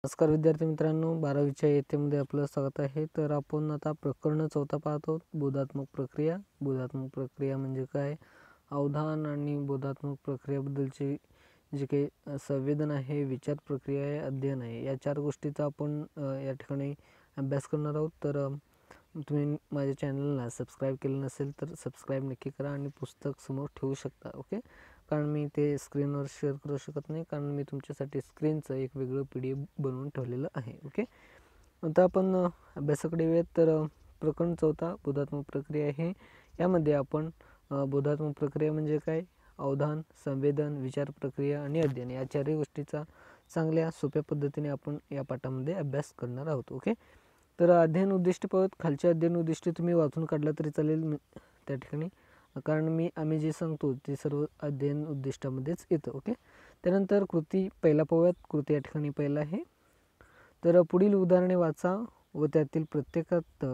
नमस्कार विद्यार्थी मित्रांनो, 12वीच्या इयत्तेमध्ये आपलं स्वागत आहे. तर आपण आता प्रकरण 4 पाहत आहोत, बोधात्मक प्रक्रिया. बोधात्मक प्रक्रिया म्हणजे काय, अवधान आणि बोधात्मक प्रक्रियाबद्दलची जे काही संवेदन आहे, विचार प्रक्रिया आहे, अध्ययन आहे, या 4 गोष्टीचा आपण या ठिकाणी अभ्यास करणार आहोत. तर तुम्ही माझ्या चॅनलला सबस्क्राईब केलं नसेल तर सबस्क्राईब नक्की करा आणि पुस्तक समोर ठेवू शकता. ओके, कारण मी ते स्क्रीनवर शेअर करू शकत नाही, कारण मी तुमच्यासाठी स्क्रीनचं एक वेगळं PDF बनवून ठेवलेलं आहे. ओके, आता आपण अभ्यासाकडे येऊयात. तर प्रकरण 4 बोधात्मक प्रक्रिया आहे. यामध्ये आपण बोधात्मक प्रक्रिया म्हणजे काय, अवधान, संवेदन, विचार प्रक्रिया आणि अध्ययन या 4 गोष्टीचा चांगल्या सोप्या पद्धतीने आपण या पाठामध्ये अभ्यास करणार आहोत. ओके, तर अध्ययन उद्दिष्ट पाहत, खालचे अध्ययन उद्दिष्ट तुम्ही वाचून काढलं तरी चालेल त्या ठिकाणी, कारण आम्ही जे सांगतो ते सर्व अध्ययन उद्दिष्टामध्येच येतं. ओके, त्यानंतर कृती पहिला पाहूयात. कृती या ठिकाणी पहिला आहे. तर पुढील उदाहरणे वाचा व त्यातील प्रत्येकात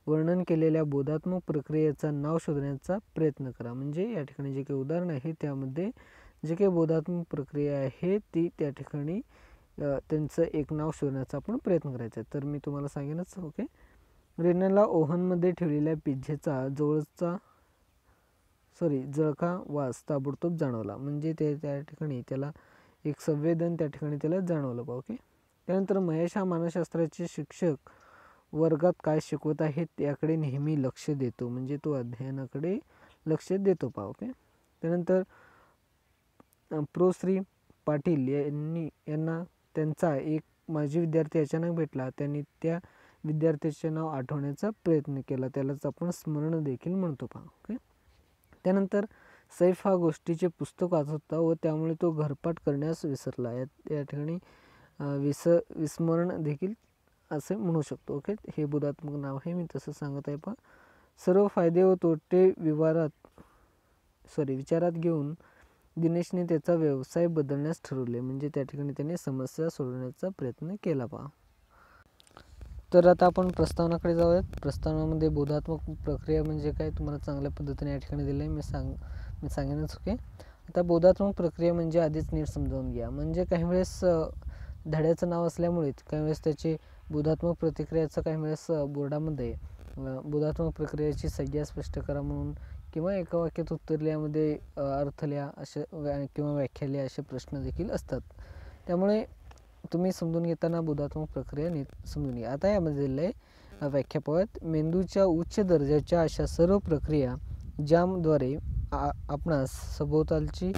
वर्णन केलेल्या बोधात्मक प्रक्रियेचं नाव शोधण्याचा प्रयत्न करा. म्हणजे या ठिकाणी जे काही उदाहरण आहे त्यामध्ये जे काही बोधात्मक प्रक्रिया आहे ती त्या ठिकाणी त्यांचं एक नाव शोधण्याचा आपण प्रयत्न करायचा आहे. तर मी तुम्हाला सांगेनच. ओके, रेनाला ओव्हनमध्ये ठेवलेल्या पिझ्झेचा जळका वास ताबडतोब जाणवला. म्हणजे त्या ठिकाणी त्याला एक संवेदन त्या ठिकाणी त्याला जाणवलं बा. ओके, त्यानंतर महेश हा मानसशास्त्राचे शिक्षक वर्गात काय शिकवत आहेत याकडे नेहमी लक्ष देतो. म्हणजे तो अध्ययनाकडे लक्ष देतो पा. ओके, त्यानंतर श्री पाटील यांना त्यांचा एक माजी विद्यार्थी अचानक भेटला. त्यांनी त्या विद्यार्थ्याचे नाव आठवण्याचा प्रयत्न केला, त्यालाच आपण स्मरण देखील म्हणतो पहा. ओके, त्यानंतर सैफ हा गोष्टीचे पुस्तक वाचत होता व त्यामुळे तो घरपाठ करण्यास विसरला. या ठिकाणी विस्मरण देखील असे म्हणू शकतो. ओके, हे बोधात्मक नाव आहे, मी तसं सांगत आहे पहा. सर्व फायदे व तोटे विचारात घेऊन दिनेशने त्याचा व्यवसाय बदलण्यास ठरवले. म्हणजे त्या ठिकाणी त्याने समस्या सोडवण्याचा प्रयत्न केला पहा. तर आता आपण प्रस्तावनाकडे जाऊयात. प्रस्तावनामध्ये बोधात्मक प्रक्रिया म्हणजे काय तुम्हाला चांगल्या पद्धतीने या ठिकाणी दिलं आहे, मी सांगेनच. ओके, आता बोधात्मक प्रक्रिया म्हणजे आधीच नीट समजावून घ्या. म्हणजे काही वेळेस धड्याचं नाव असल्यामुळे काही वेळेस त्याचे बोधात्मक प्रतिक्रियाचं काही वेळेस बोर्डामध्ये बोधात्मक प्रक्रियेची संज्ञा स्पष्ट करा म्हणून किंवा एका वाक्यात उत्तर लिहामध्ये अर्थ लिहा असे किंवा व्याख्या लिहा असे प्रश्न देखील असतात. त्यामुळे तुम्ही समजून घेताना बोधात्मक प्रक्रिया नीट समजून घ्या. आता यामध्ये दिलं आहे व्याख्या पाहत. मेंदूच्या उच्च दर्जाच्या अशा सर्व प्रक्रिया ज्याद्वारे आपणास सभोवतालची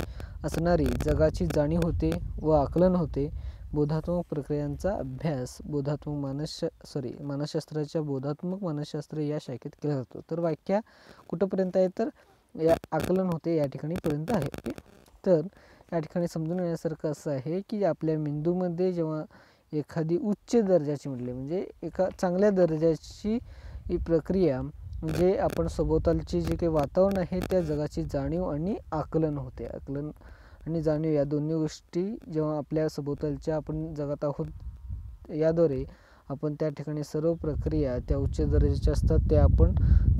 असणारी जगाची जाणीव होते व आकलन होते, बोधात्मक प्रक्रियांचा अभ्यास मानसशास्त्राच्या बोधात्मक मानसशास्त्र या शाखेत केला जातो. तर व्याख्या कुठंपर्यंत आहे, तर या आकलन होते या ठिकाणी पर्यंत आहे. ओके, तर या ठिकाणी समजून घेण्यासारखं असं आहे की आपल्या मेंदूमध्ये जेव्हा एखादी उच्च दर्जाची म्हणजे एका चांगल्या दर्जाची ही प्रक्रिया म्हणजे आपण सभोवतालची जे काही वातावरण आहे त्या जगाची जाणीव आणि आकलन होते. आकलन आणि जाणीव या दोन्ही गोष्टी जेव्हा आपल्या सभोवतालच्या आपण जगात आहोत याद्वारे आपण त्या ठिकाणी सर्व प्रक्रिया त्या उच्च दर्जाच्या असतात त्या आपण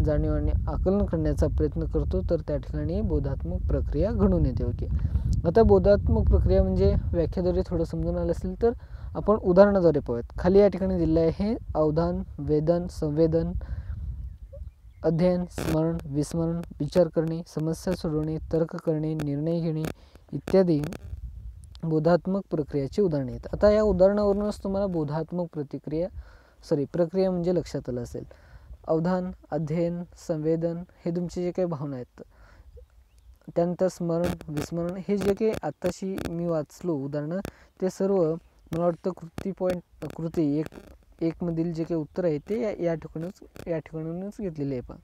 जाणीव आणि आकलन करण्याचा प्रयत्न करतो. तर त्या ठिकाणी बोधात्मक प्रक्रिया घडून येते. ओके, आता बोधात्मक प्रक्रिया म्हणजे व्याख्याद्वारे थोडं समजून आलं असेल तर आपण उदाहरणाद्वारे पाहूयात. खाली या ठिकाणी दिलं आहे अवधान, वेदन, संवेदन, अध्ययन, स्मरण, विस्मरण, विचार करणे, समस्या सोडवणे, तर्क करणे, निर्णय घेणे इत्यादी बोधात्मक प्रक्रियाची उदाहरणे आहेत. आता या उदाहरणावरूनच तुम्हाला बोधात्मक प्रक्रिया म्हणजे लक्षात आलं असेल. अवधान, अध्ययन, संवेदन हे तुमचे जे काही भावना आहेत. त्यानंतर स्मरण, विस्मरण हे जे काही आत्ताशी मी वाचलो उदाहरणं ते सर्व मला वाटतं कृती 1 मधील जे काही उत्तर आहे ते या ठिकाणूनच घेतलेले आहे पहा.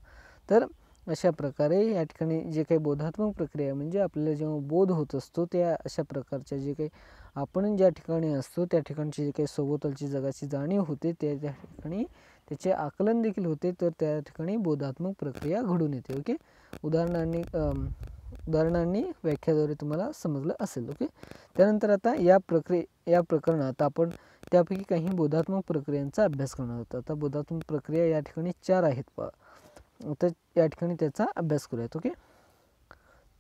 तर अशा प्रकारे या ठिकाणी जे काही बोधात्मक प्रक्रिया म्हणजे आपल्याला जेव्हा बोध होत असतो त्या अशा प्रकारच्या जे काही आपण ज्या ठिकाणी असतो त्या ठिकाणची जे काही सभोवतालची जगाची जाणीव होते त्या ठिकाणी त्याचे आकलन देखील होते. तर त्या ठिकाणी बोधात्मक प्रक्रिया घडून येते. ओके, उदाहरणांनी व्याख्याद्वारे तुम्हाला समजलं असेल. ओके, त्यानंतर आता या प्रकरणात आपण त्यापैकी काही बोधात्मक प्रक्रियांचा अभ्यास करणार आहोत. आता बोधात्मक प्रक्रिया या ठिकाणी 4 आहेत पहा. तर या ठिकाणी त्याचा अभ्यास करूयात. ओके,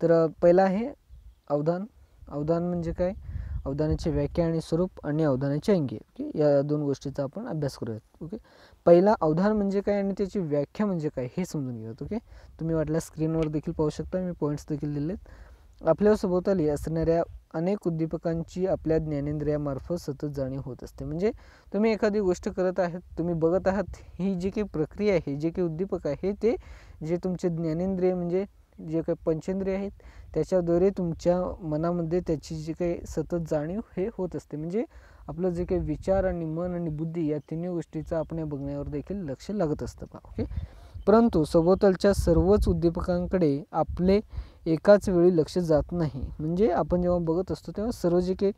तर पहिला आहे अवधान. अवधान म्हणजे काय, अवधानाची व्याख्या आणि स्वरूप आणि अवधानाची अंगे. ओके, या दोन गोष्टीचा आपण अभ्यास करूयात. ओके, पहिला अवधान म्हणजे काय आणि त्याची व्याख्या म्हणजे काय हे समजून घेऊयात. ओके, तुम्ही वाटल्यास स्क्रीनवर देखील पाहू शकता, मी पॉईंट्स देखील दिलेत. आपल्या सभोवताली असणाऱ्या अनेक उद्दीपकांची आपल्या ज्ञानेंद्रियामार्फत सतत जाणीव होत असते. म्हणजे तुम्ही एखादी गोष्ट करत आहात, तुम्ही बघत आहात, ही जी काही प्रक्रिया आहे, जे काही उद्दीपक आहे, ते जे तुमचे ज्ञानेंद्रिय म्हणजे जे काही पंचेंद्रिय आहेत त्याच्याद्वारे तुमच्या मनामध्ये त्याची जी काही सतत जाणीव हे होत असते. म्हणजे आपलं जे काही विचार आणि मन आणि बुद्धी या तिन्ही गोष्टीचं आपण या बघण्यावर देखील लक्ष लागत असतं पहा. ओके, परंतु सभोवतालच्या सर्वच उद्दीपकांकडे आपले एकाच वेळी लक्ष जात नाही. म्हणजे आपण जेव्हा बघत असतो तेव्हा सर्व जे काही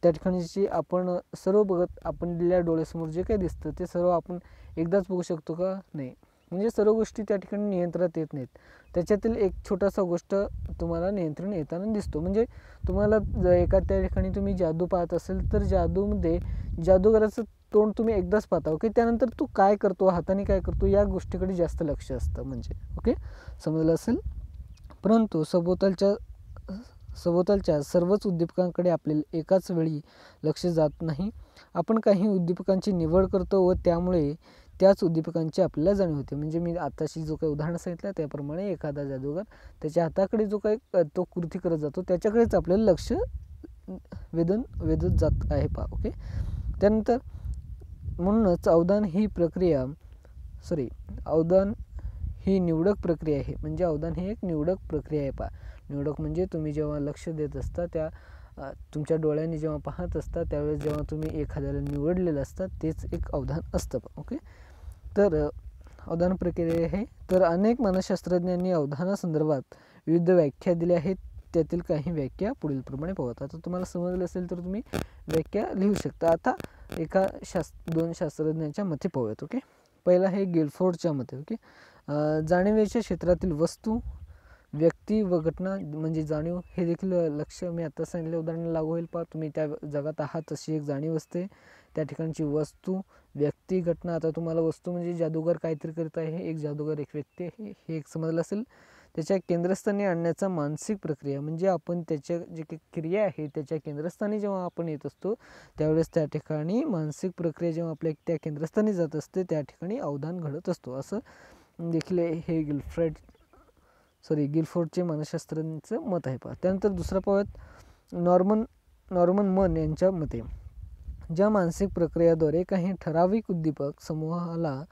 त्या ठिकाणची आपण सर्व बघत आपण दिलेल्या डोळ्यासमोर जे काही दिसतं ते सर्व आपण एकदाच बघू शकतो का? नाही. म्हणजे सर्व गोष्टी त्या ठिकाणी नियंत्रणात येत नाहीत. त्याच्यातील एक छोटासा गोष्ट तुम्हाला नियंत्रण येताना दिसतो. म्हणजे तुम्हाला एका त्या ठिकाणी तुम्ही जादू पाहत असेल तर जादूमध्ये जादूगाराचं तोंड तुम्ही एकदाच पाहता. ओके, त्यानंतर तो काय करतो, हाताने काय करतो, या गोष्टीकडे जास्त लक्ष असतं. म्हणजे ओके, समजलं असेल. परंतु सभोवतालच्या सर्वच उद्दीपकांकडे आपले एकाच वेळी लक्ष जात नाही. आपण काही उद्दीपकांची निवड करतो व त्यामुळे त्याच उद्दीपकांची आपल्याला जाणीव होते. म्हणजे मी आताशी जो काही उदाहरण सांगितलं त्याप्रमाणे एखादा जादूगार त्याच्या हाताकडे जो काही तो कृती करत जातो त्याच्याकडेच आपल्याला लक्ष वेधत जात आहे पहा. ओके, त्यानंतर म्हणूनच अवधान ही निवडक प्रक्रिया आहे. म्हणजे अवधान ही एक निवडक प्रक्रिया आहे पहा. निवडक म्हणजे तुम्ही जेव्हा लक्ष देत असता त्या तुमच्या डोळ्यांनी जेव्हा पाहत असता त्यावेळेस जेव्हा तुम्ही एखाद्याला निवडलेलं असतं तेच एक अवधान असतं पहा. ओके, तर अवधान प्रक्रिया आहे. तर अनेक मानसशास्त्रज्ञांनी अवधानासंदर्भात विविध व्याख्या दिल्या आहेत. त्यातील काही व्याख्या पुढील प्रमाणे पाहूयात. आता तुम्हाला समजलं असेल तर तुम्ही व्याख्या लिहू शकता. आता दोन शास्त्रज्ञांच्या मते पाहूयात. ओके, पहिला आहे गिलफोर्डच्या मते. ओके, जाणीवेच्या क्षेत्रातील वस्तू, व्यक्ती व घटना म्हणजे जाणीव हे देखील लक्ष मी आता सांगितलं उदाहरण लागू होईल पहा. तुम्ही त्या जगात आहात तशी एक जाणीव असते. त्या ठिकाणची वस्तू, व्यक्ती, घटना. आता तुम्हाला वस्तू म्हणजे जादूगार काहीतरी करत आहे, एक जादूगार एक व्यक्ती आहे हे एक समजलं असेल. त्याच्या केंद्रस्थानी आणण्याचा मानसिक प्रक्रिया म्हणजे आपण त्याच्या जे काही क्रिया आहे त्याच्या केंद्रस्थानी जेव्हा आपण येत असतो त्यावेळेस त्या ठिकाणी मानसिक प्रक्रिया जेव्हा आपल्या त्या केंद्रस्थानी जात असते त्या ठिकाणी अवधान घडत असतो असं देखील हे गिलफोर्डचे मानसशास्त्रज्ञांचं मत आहे पहा. त्यानंतर दुसरा पाहूयात नॉर्मन मन यांच्या मते. ज्या मानसिक प्रक्रियाद्वारे काही ठराविक उद्दीपक समूहाला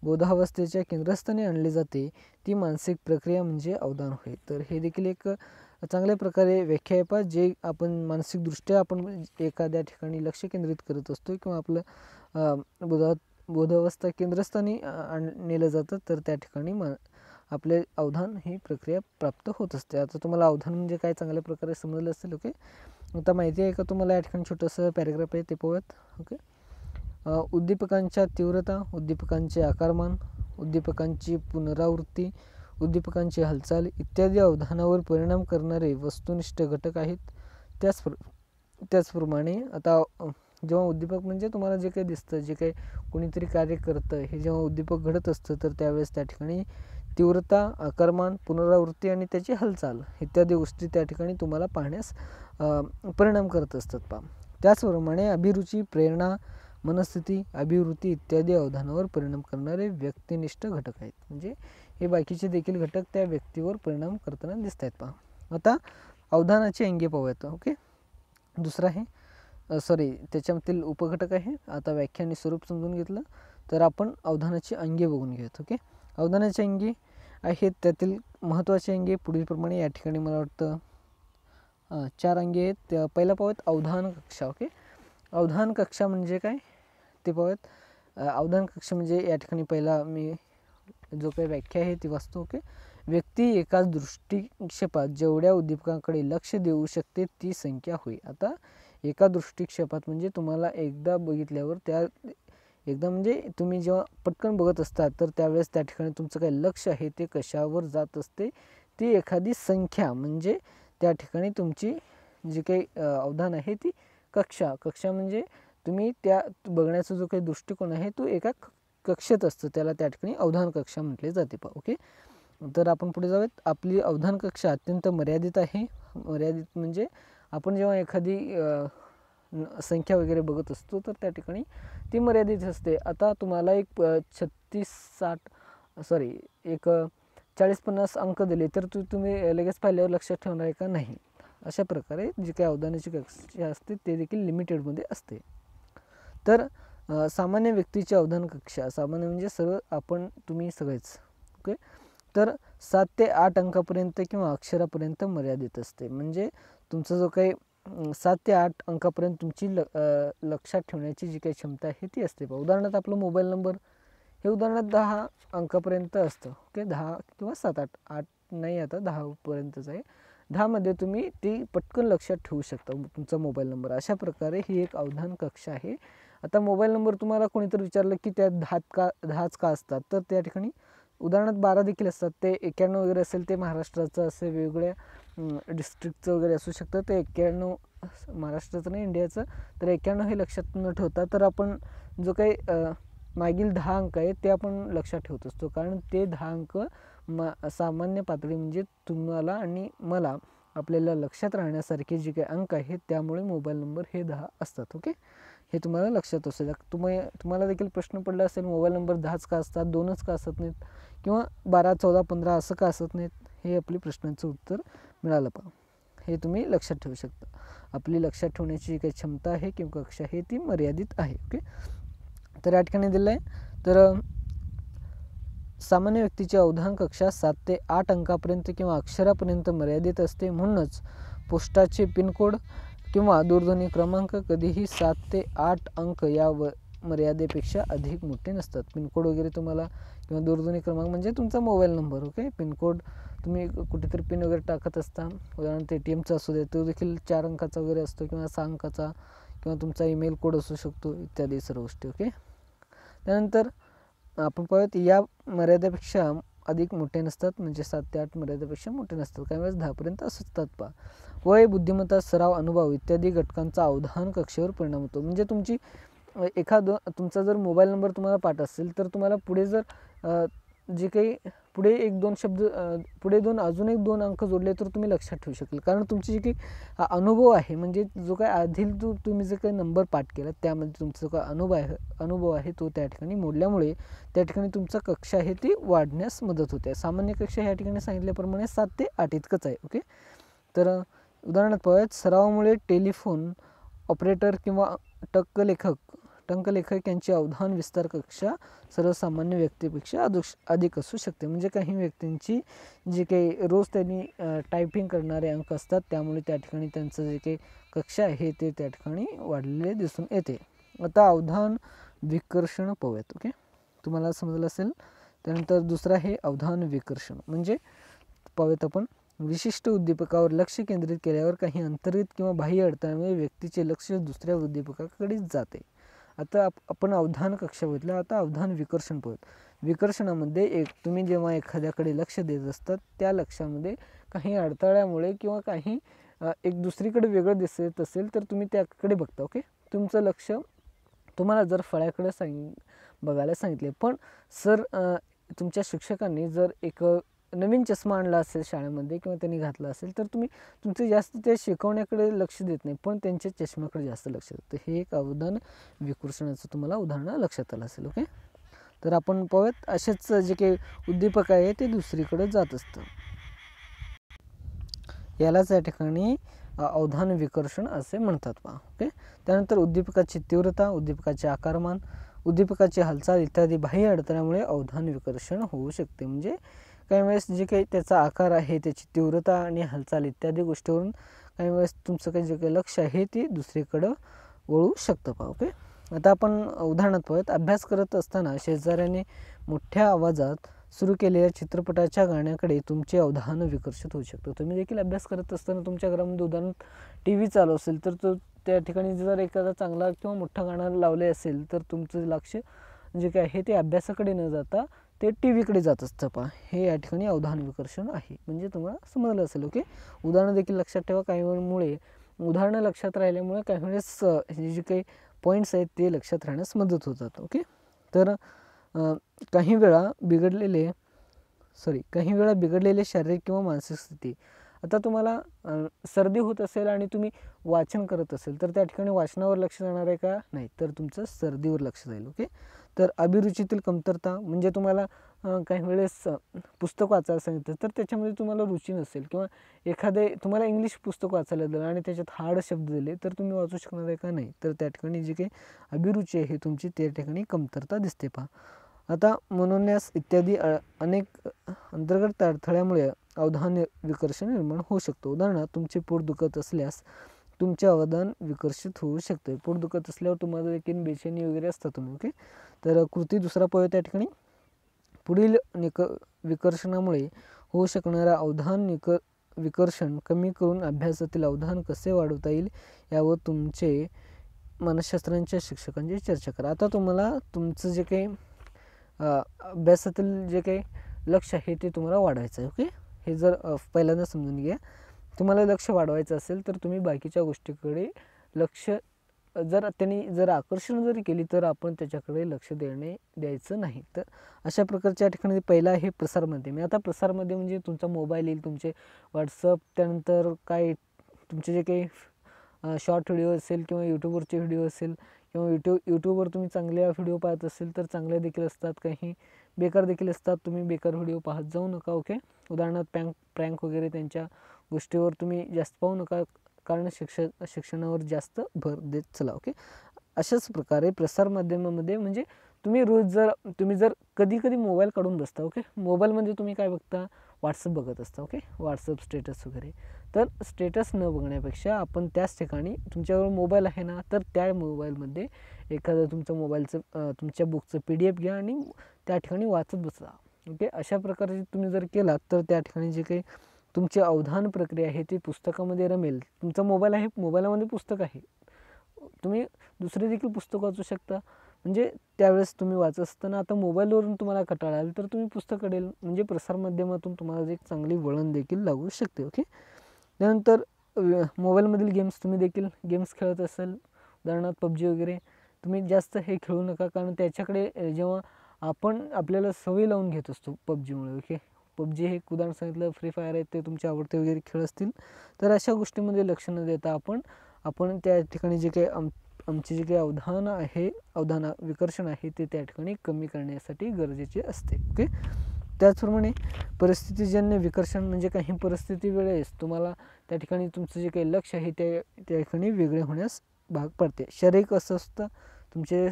बोधावस्थेच्या केंद्रस्थानी आणले जाते ती मानसिक प्रक्रिया म्हणजे अवधान होय. तर हे देखील एक चांगल्या प्रकारे व्याख्या आहे पहा. जे आपण मानसिकदृष्ट्या आपण एखाद्या ठिकाणी लक्ष केंद्रित करत असतो किंवा आपलं बोधावस्था केंद्रस्थानी नेलं जातं तर त्या ठिकाणी आपले अवधान ही प्रक्रिया प्राप्त होत असते. आता तुम्हाला अवधान म्हणजे काय चांगल्या प्रकारे समजलं असेल. ओके, आता माहिती आहे का तुम्हाला या ठिकाणी छोटंसं पॅरेग्राफ आहे ते पाहूयात. ओके, उद्दीपकांच्या तीव्रता, उद्दीपकांचे आकारमान, उद्दीपकांची पुनरावृत्ती, उद्दीपकांची हालचाल इत्यादी अवधानावर परिणाम करणारे वस्तुनिष्ठ घटक आहेत. त्याचप्रमाणे आता जेव्हा उद्दीपक म्हणजे तुम्हाला जे काही दिसतं, जे काही कोणीतरी कार्य करतं हे जेव्हा उद्दीपक घडत असतं तर त्यावेळेस त्या ठिकाणी तीव्रता, आकारमान, पुनरावृत्ती आणि त्याची हालचाल इत्यादी गोष्टी त्या ठिकाणी तुम्हाला पाहण्यास परिणाम करत असतात पहा. त्याचप्रमाणे अभिरुची, प्रेरणा, मनस्थिती, अभिवृत्ती इत्यादी अवधानावर परिणाम करणारे व्यक्तिनिष्ठ घटक आहेत. म्हणजे हे बाकीचे देखील घटक त्या व्यक्तीवर परिणाम करताना दिसत आहेत पहा. आता अवधानाची अंगे पाहूयात. ओके, दुसरा आहे त्याच्यामधील उपघटक आहे. आता व्याख्या आणि स्वरूप समजून घेतलं तर आपण अवधानाची अंगे बघून घेऊयात. ओके, अवधानाची अंगे आहेत. त्यातील महत्त्वाचे अंगे पुढील प्रमाणे या ठिकाणी मला वाटतं 4 अंगे आहेत. पहिला पाहूयात अवधान कक्षा. ओके, अवधान कक्षा म्हणजे काय ते पाहूयात. अवधान कक्षा म्हणजे या ठिकाणी पहिला मी जो काही व्याख्या आहे ती वाचतो. ओके, व्यक्ती एकाच दृष्टिक्षेपात जेवढ्या उद्दीपकांकडे लक्ष देऊ शकते ती संख्या होय. आता एका दृष्टिक्षेपात म्हणजे तुम्हाला एकदा बघितल्यावर एकदा म्हणजे तुम्ही जेव्हा पटकन बघत असतात तर त्यावेळेस त्या ठिकाणी तुमचं काही लक्ष आहे ते कशावर जात असते ती एखादी संख्या म्हणजे त्या ठिकाणी तुमची जी काही अवधान आहे ती कक्षा म्हणजे तुम्ही त्या बघण्याचा जो काही दृष्टिकोन आहे तो एका कक्षेत असतो त्याला त्या ठिकाणी अवधान कक्षा म्हटले जाते पहा. ओके, तर आपण पुढे जाऊयात. आपली अवधान कक्षा अत्यंत मर्यादित आहे. मर्यादित म्हणजे आपण जेव्हा एखादी संख्या वगैरे बघत असतो तर त्या ठिकाणी ती मर्यादित असते. आता तुम्हाला एक 40-50 अंक दिले तर तुम्ही लगेच पाहिल्यावर लक्षात ठेवणार आहे का? नाही. अशा प्रकारे जी काही अवधानाची कक्षा असते ते देखील लिमिटेडमध्ये असते. तर सामान्य व्यक्तीची अवधान कक्षा, सामान्य म्हणजे सर्व तुम्ही सगळेच, ओके. तर 7 ते 8 अंकापर्यंत किंवा अक्षरापर्यंत मर्यादित असते. म्हणजे तुमचा जो काही 7 ते 8 अंकापर्यंत तुमची लक्षात ठेवण्याची जी काही क्षमता आहे ती असते. उदाहरणार्थ आपला मोबाईल नंबर हे उदाहरणार्थ 10 अंकापर्यंत असतं, ओके. 10 किंवा 7-8, 8 नाही, आता 10पर्यंतच आहे. 10मध्ये तुम्ही ती पटकन लक्षात ठेवू शकता तुमचा मोबाईल नंबर. अशा प्रकारे ही एक अवधान कक्षा आहे. आता मोबाईल नंबर तुम्हाला कोणीतरी विचारलं की त्यात 10च का असतात, तर त्या ठिकाणी उदाहरणार्थ 12 देखील असतात. ते 91 वगैरे असेल ते महाराष्ट्राचं, असे वेगवेगळ्या डिस्ट्रिक्टचं वगैरे असू शकतं. ते 91 महाराष्ट्राचं नाही, इंडियाचं, तर 91 हे लक्षात न ठेवता तर आपण जो काही मागील 10 अंक आहेत ते आपण लक्षात ठेवत असतो. कारण ते 10 अंक सामान्य पातळी म्हणजे तुम्हाला आणि मला आपल्याला लक्षात राहण्यासारखे जे काही अंक आहेत त्यामुळे मोबाईल नंबर हे 10 असतात, ओके. हे तुम्हाला लक्षात असेल. तुम्हाला देखील प्रश्न पडला असेल मोबाईल नंबर 10च का असतात, 2च का असत नाहीत, किंवा 12, 14, 15 असं का असत नाहीत. हे आपली प्रश्नांचं उत्तर मिळालं पहा. हे तुम्ही लक्षात ठेवू शकता. आपली लक्षात ठेवण्याची जी काही क्षमता आहे किंवा कक्षा आहे ती मर्यादित आहे, ओके. तर या ठिकाणी दिलं आहे. तर सामान्य व्यक्तीची अवधान कक्षा 7 ते 8 अंकापर्यंत किंवा अक्षरापर्यंत मर्यादित असते. म्हणूनच पोस्टाचे पिनकोड किंवा दूरध्वनी क्रमांक कधीही 7 ते 8 अंक या मर्यादेपेक्षा अधिक मोठे नसतात. पिनकोड वगैरे तुम्हाला किंवा दूरध्वनी क्रमांक म्हणजे तुमचा मोबाईल नंबर, ओके. पिनकोड तुम्ही कुठेतरी पिन वगैरे टाकत असता, उदाहरणार्थ ATMचा असू दे, तो देखील 4 अंकाचा वगैरे असतो किंवा 6 अंकाचा, किंवा तुमचा ईमेल कोड असू शकतो, इत्यादी सर्व गोष्टी, ओके. त्यानंतर आपण पाहूयात या मर्यादेपेक्षा अधिक मोठे नसतात, म्हणजे 7 ते 8 मर्यादेपेक्षा मोठे नसतात. काही वेळेस 10पर्यंत असतात पहा. वय, बुद्धिमत्ता, सराव, अनुभव इत्यादी घटकांचा अवधान कक्षेवर परिणाम होतो. म्हणजे तुमचा जर मोबाईल नंबर तुम्हाला पाठ असेल तर तुम्हाला पुढे जर जे काही पुढे 1-2 शब्द पुढे अजून 1-2 अंक जोडले तर तुम्ही लक्षात ठेवू शकाल. कारण तुमची जी काही अनुभव आहे, म्हणजे जो काही आधी तुम्ही जे काही नंबर पाठ केला त्यामध्ये तुमचा जो काही अनुभव आहे तो त्या ठिकाणी मोडल्यामुळे त्या ठिकाणी तुमचा कक्षा आहे ती वाढण्यास मदत होते. सामान्य कक्षा ह्या ठिकाणी सांगितल्याप्रमाणे 7 ते 8 इतकंच आहे, ओके. तर उदाहरणार्थ पाहूयात. सरावामुळे टेलिफोन ऑपरेटर किंवा टंकलेखक यांची अवधान विस्तार कक्षा सर्वसामान्य व्यक्तीपेक्षा अधिक असू शकते. म्हणजे काही व्यक्तींची जी काही रोज त्यांनी टायपिंग करणारे अंक असतात त्यामुळे त्या ठिकाणी त्यांचं जे काही कक्षा आहे ते त्या ठिकाणी वाढलेले दिसून येते. आता अवधान विकर्षण पाहूयात, ओके. तुम्हाला समजलं असेल. त्यानंतर दुसरा आहे अवधान विकर्षण. म्हणजे पाहूयात आपण. विशिष्ट उद्दीपकावर लक्ष केंद्रित केल्यावर काही अंतर्गत किंवा बाह्य अडथळ्यामुळे व्यक्तीचे लक्ष दुसऱ्या उद्दीपकाकडे जाते. आता आपण अवधान कक्षा बघितलं. आता अवधान विकर्षण पाहूयात. विकर्षणामध्ये तुम्ही जेव्हा एखाद्याकडे लक्ष देत असतात त्या लक्षामध्ये काही अडथळ्यामुळे किंवा काही एक दुसरीकडे वेगळं दिसत असेल तर तुम्ही त्याकडे बघता, ओके. तुमचं लक्ष तुम्हाला जर फळ्याकडे बघायला सांगितले, पण तुमच्या शिक्षकांनी जर एक नवीन चष्मा आणला असेल शाळेमध्ये किंवा त्यांनी घातला असेल तर तुम्ही तुमचं जास्त ते शिकवण्याकडे लक्ष देत नाही, पण त्यांच्या चष्म्याकडे जास्त लक्ष देतं. हे एक अवधान विकर्षणाचं तुम्हाला उदाहरण लक्षात आलं असेल, ओके. तर आपण पाहूयात. असेच जे काही उद्दीपक आहे ते दुसरीकडे जात असतं. यालाच या ठिकाणी अवधान विकर्षण असे म्हणतात पहा, ओके. त्यानंतर उद्दीपकाची तीव्रता, उद्दीपकाचे आकारमान, उद्दीपकाची हालचाल इत्यादी बाह्य अडथळ्यामुळे अवधान विकर्षण होऊ शकते. म्हणजे काही वेळेस जे काही त्याचा आकार आहे, त्याची तीव्रता आणि हालचाल इत्यादी गोष्टीवरून काही वेळेस तुमचं काही जे काही लक्ष आहे ते दुसरीकडं वळू शकतं पहा, ओके. आता आपण उदाहरणात पाहूयात. अभ्यास करत असताना शेजाऱ्याने मोठ्या आवाजात सुरू केलेल्या चित्रपटाच्या गाण्याकडे तुमचे अवधान विकर्षित होऊ शकतं. तुम्ही देखील अभ्यास करत असताना तुमच्या घरामध्ये उदाहरणार्थ TV चालू असेल तर त्या ठिकाणी जर एखादा चांगला किंवा मोठा गाणं लावले असेल तर तुमचं लक्ष जे काय आहे ते अभ्यासाकडे न जाता ते TVकडे जात असतं पहा. हे या ठिकाणी अवधान विकर्षण आहे. म्हणजे तुम्हाला समजलं असेल, ओके. उदाहरणं देखील लक्षात ठेवा. काही वेळेमुळे उदाहरणं लक्षात राहिल्यामुळे काही वेळेस हे जे काही पॉईंट्स आहेत ते लक्षात राहण्यास मदत होतात, ओके. तर काही वेळा बिघडलेले शारीरिक किंवा मानसिक स्थिती आता तुम्हाला सर्दी होत असेल आणि तुम्ही वाचन करत असेल तर त्या ठिकाणी वाचनावर लक्ष जाणार आहे का? नाही, तर तुमचं सर्दीवर लक्ष जाईल. ओके. तर अभिरुचीतील कमतरता म्हणजे तुम्हाला काही वेळेस पुस्तक वाचायला सांगितलं तर त्याच्यामध्ये तुम्हाला रुची नसेल किंवा एखादे तुम्हाला इंग्लिश पुस्तक वाचायला दिलं आणि त्याच्यात हार्ड शब्द दिले तर तुम्ही वाचू शकणार आहे का? नाही, तर त्या ठिकाणी जी काही अभिरुची आहे तुमची त्या ठिकाणी कमतरता दिसते. पहा आता मनोन्यास इत्यादी अनेक अंतर्गत अडथळ्यामुळे अवधान विकर्षण निर्माण होऊ शकतो. उदाहरणार्थ तुमचे पोट दुखत असल्यास तुमचे अवधान विकर्षित होऊ शकते. पोट दुखत असल्यावर तुम्हाला देखील बेचैनी वगैरे असतात तुम्ही. ओके. तर कृती दुसरा पॉईंट त्या ठिकाणी पुढील विकर्षणामुळे होऊ शकणारा अवधान विकर्षण कमी करून अभ्यासातील अवधान कसे वाढवता येईल यावर तुमचे मानसशास्त्रांच्या शिक्षकांची चर्चा करा. आता तुम्हाला तुमचं जे काही अभ्यासातील जे काही लक्ष आहे ते तुम्हाला वाढवायचं आहे. ओके. हे जर पहिल्यांदा समजून घ्या. तुम्हाला लक्ष वाढवायचं असेल तर तुम्ही बाकीच्या गोष्टीकडे लक्ष जर आकर्षण जरी केली तर आपण त्याच्याकडे लक्ष द्यायचं नाही. तर अशा प्रकारच्या ठिकाणी पहिला आहे प्रसारमाध्यम. आता प्रसारमाध्यम म्हणजे तुमचा मोबाईल येईल, तुमचे व्हॉट्सअप, त्यानंतर काय तुमचे जे काही शॉर्ट व्हिडिओ असेल किंवा यूट्यूबवरचे व्हिडिओ असेल किंवा यूट्यूबवर तुम्ही चांगल्या व्हिडिओ पाहत असेल तर चांगले देखील असतात, काही बेकार देखील असतात. तुम्ही बेकार व्हिडिओ पाहत जाऊ नका. ओके. उदाहरणार्थ प्रँक वगैरे त्यांच्या गोष्टीवर तुम्ही जास्त पाहू नका, कारण शिक्षणावर जास्त भर देत चला. ओके. अशाच प्रकारे प्रसारमाध्यमामध्ये म्हणजे तुम्ही जर कधी मोबाईल काढून बसता. ओके. मोबाईलमध्ये तुम्ही काय बघता? व्हॉट्सअप बघत असता. ओके. व्हॉट्सअप स्टेटस वगैरे. तर स्टेटस न बघण्यापेक्षा आपण त्याच ठिकाणी तुमच्याजवळ मोबाईल आहे ना, तर त्या मोबाईलमध्ये एखादं तुमच्या बुकचं PDF घ्या आणि त्या ठिकाणी वाचत बसा. ओके. अशा प्रकारे तुम्ही जर केलात तर त्या ठिकाणी जे काही तुमची अवधान प्रक्रिया आहे ती पुस्तकामध्ये रमेल. तुमचा मोबाईल आहे, मोबाईलमध्ये पुस्तक आहे, तुम्ही दुसरे देखील पुस्तक वाचू शकता. म्हणजे त्यावेळेस तुम्ही वाचत असताना आता मोबाईलवरून तुम्हाला कंटाळा आला तर तुम्ही पुस्तक म्हणजे प्रसारमाध्यमातून तुम्हाला एक चांगली वळण देखील लागू शकते. ओके. त्यानंतर मोबाईलमधील गेम्स तुम्ही देखील गेम्स खेळत असाल, उदाहरणार्थ PUBG वगैरे, तुम्ही जास्त हे खेळू नका, कारण त्याच्याकडे जेव्हा आपल्याला सवय लावून घेत असतो PUBGमुळे. ओके. PUBG हे एक उदाहरण सांगितलं. फ्री फायर आहे ते तुमचे आवडते वगैरे खेळ असतील तर अशा गोष्टीमध्ये लक्ष न देता आपण त्या ठिकाणी जे काही आमचे जे काही अवधान विकर्षण आहे ते त्या ठिकाणी कमी करण्यासाठी गरजेचे असते. ओके. त्याचप्रमाणे परिस्थितीजन्य विकर्षण म्हणजे काही परिस्थिती वेळेस तुम्हाला त्या ठिकाणी तुमचं जे काही लक्ष आहे त्या ठिकाणी वेगळे होण्यास भाग पडते. शारीरिक अस्वस्थता तुमचे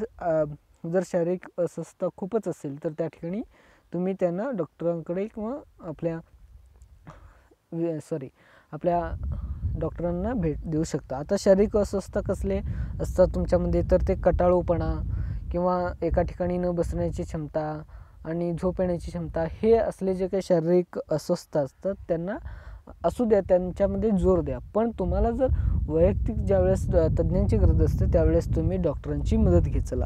जर शारीरिक अस्वस्थता खूपच असेल तर त्या ठिकाणी तुम्ही त्यांना डॉक्टरांकडे किंवा आपल्या डॉक्टरांना भेट देऊ शकता. आता शारीरिक अस्वस्थता कसले असतात तुमच्यामध्ये, तर ते कटाळूपणा किंवा एका ठिकाणी न बसण्याची क्षमता आणि झोप येण्याची क्षमता, हे असले जे काही शारीरिक अस्वस्थता असतात त्यांना असू द्या, त्यांच्यामध्ये जोर द्या. पण तुम्हाला जर वैयक्तिक ज्यावेळेस तज्ज्ञांची गरज असते त्यावेळेस तुम्ही डॉक्टरांची मदत घेत चला,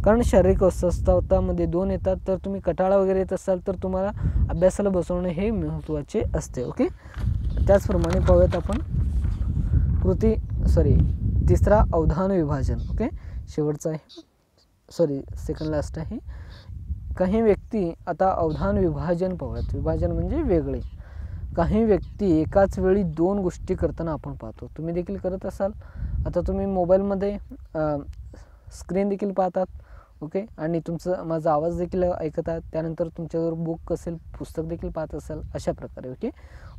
कारण शारीरिक अस्वस्थतामध्ये 2 येतात. तर तुम्ही कंटाळा वगैरे येत असाल तर तुम्हाला अभ्यासाला बसवणे हे महत्त्वाचे असते. ओके. त्याचप्रमाणे पाहूयात आपण तिसरा अवधान विभाजन. ओके. शेवटचा आहे, सेकंड लास्ट आहे. काही व्यक्ती आता अवधान विभाजन पाहूयात. विभाजन म्हणजे वेगळे. काही व्यक्ती एकाच वेळी 2 गोष्टी करताना आपण पाहतो, तुम्ही देखील करत असाल. आता तुम्ही मोबाईलमध्ये स्क्रीन देखील पाहतात. ओके. आणि माझा आवाज देखील ऐकतात. त्यानंतर तुमच्याजवळ बुक असेल, पुस्तक देखील पाहत असाल. अशा प्रकारे. ओके.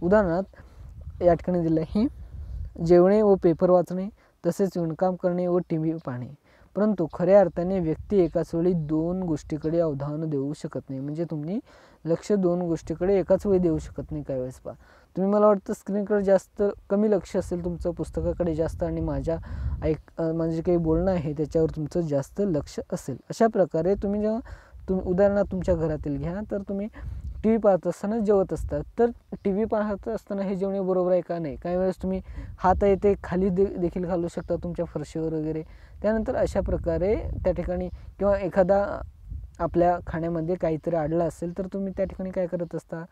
उदाहरणार्थ या ठिकाणी दिलं आहे जेवणे व पेपर वाचणे, तसेच विणकाम करणे व TV पाहणे. परंतु खऱ्या अर्थाने व्यक्ती एकाच वेळी 2 गोष्टीकडे अवधान देऊ शकत नाही. म्हणजे तुम्ही लक्ष 2 गोष्टीकडे एकाच वेळी देऊ शकत नाही. काही वेळेस पहा तुम्ही, मला वाटतं स्क्रीनकडे जास्त कमी लक्ष असेल तुमचं, पुस्तकाकडे जास्त, आणि माझं जे काही बोलणं आहे त्याच्यावर तुमचं जास्त लक्ष असेल. अशा प्रकारे तुम्ही उदाहरणार्थ तुमच्या घरातील घ्या, तर तुम्ही TV पाहत असताना जेवत असतात, तर TV पाहत असताना हे जेवणे बरोबर आहे का? नाही. काही वेळेस तुम्ही हात आहे ते खाली देखील घालू शकता तुमच्या फरशीवर वगैरे. त्यानंतर अशा प्रकारे त्या ठिकाणी किंवा एखादा आपल्या खाण्यामध्ये काहीतरी अडलं असेल तर तुम्ही त्या ठिकाणी काय करत असता,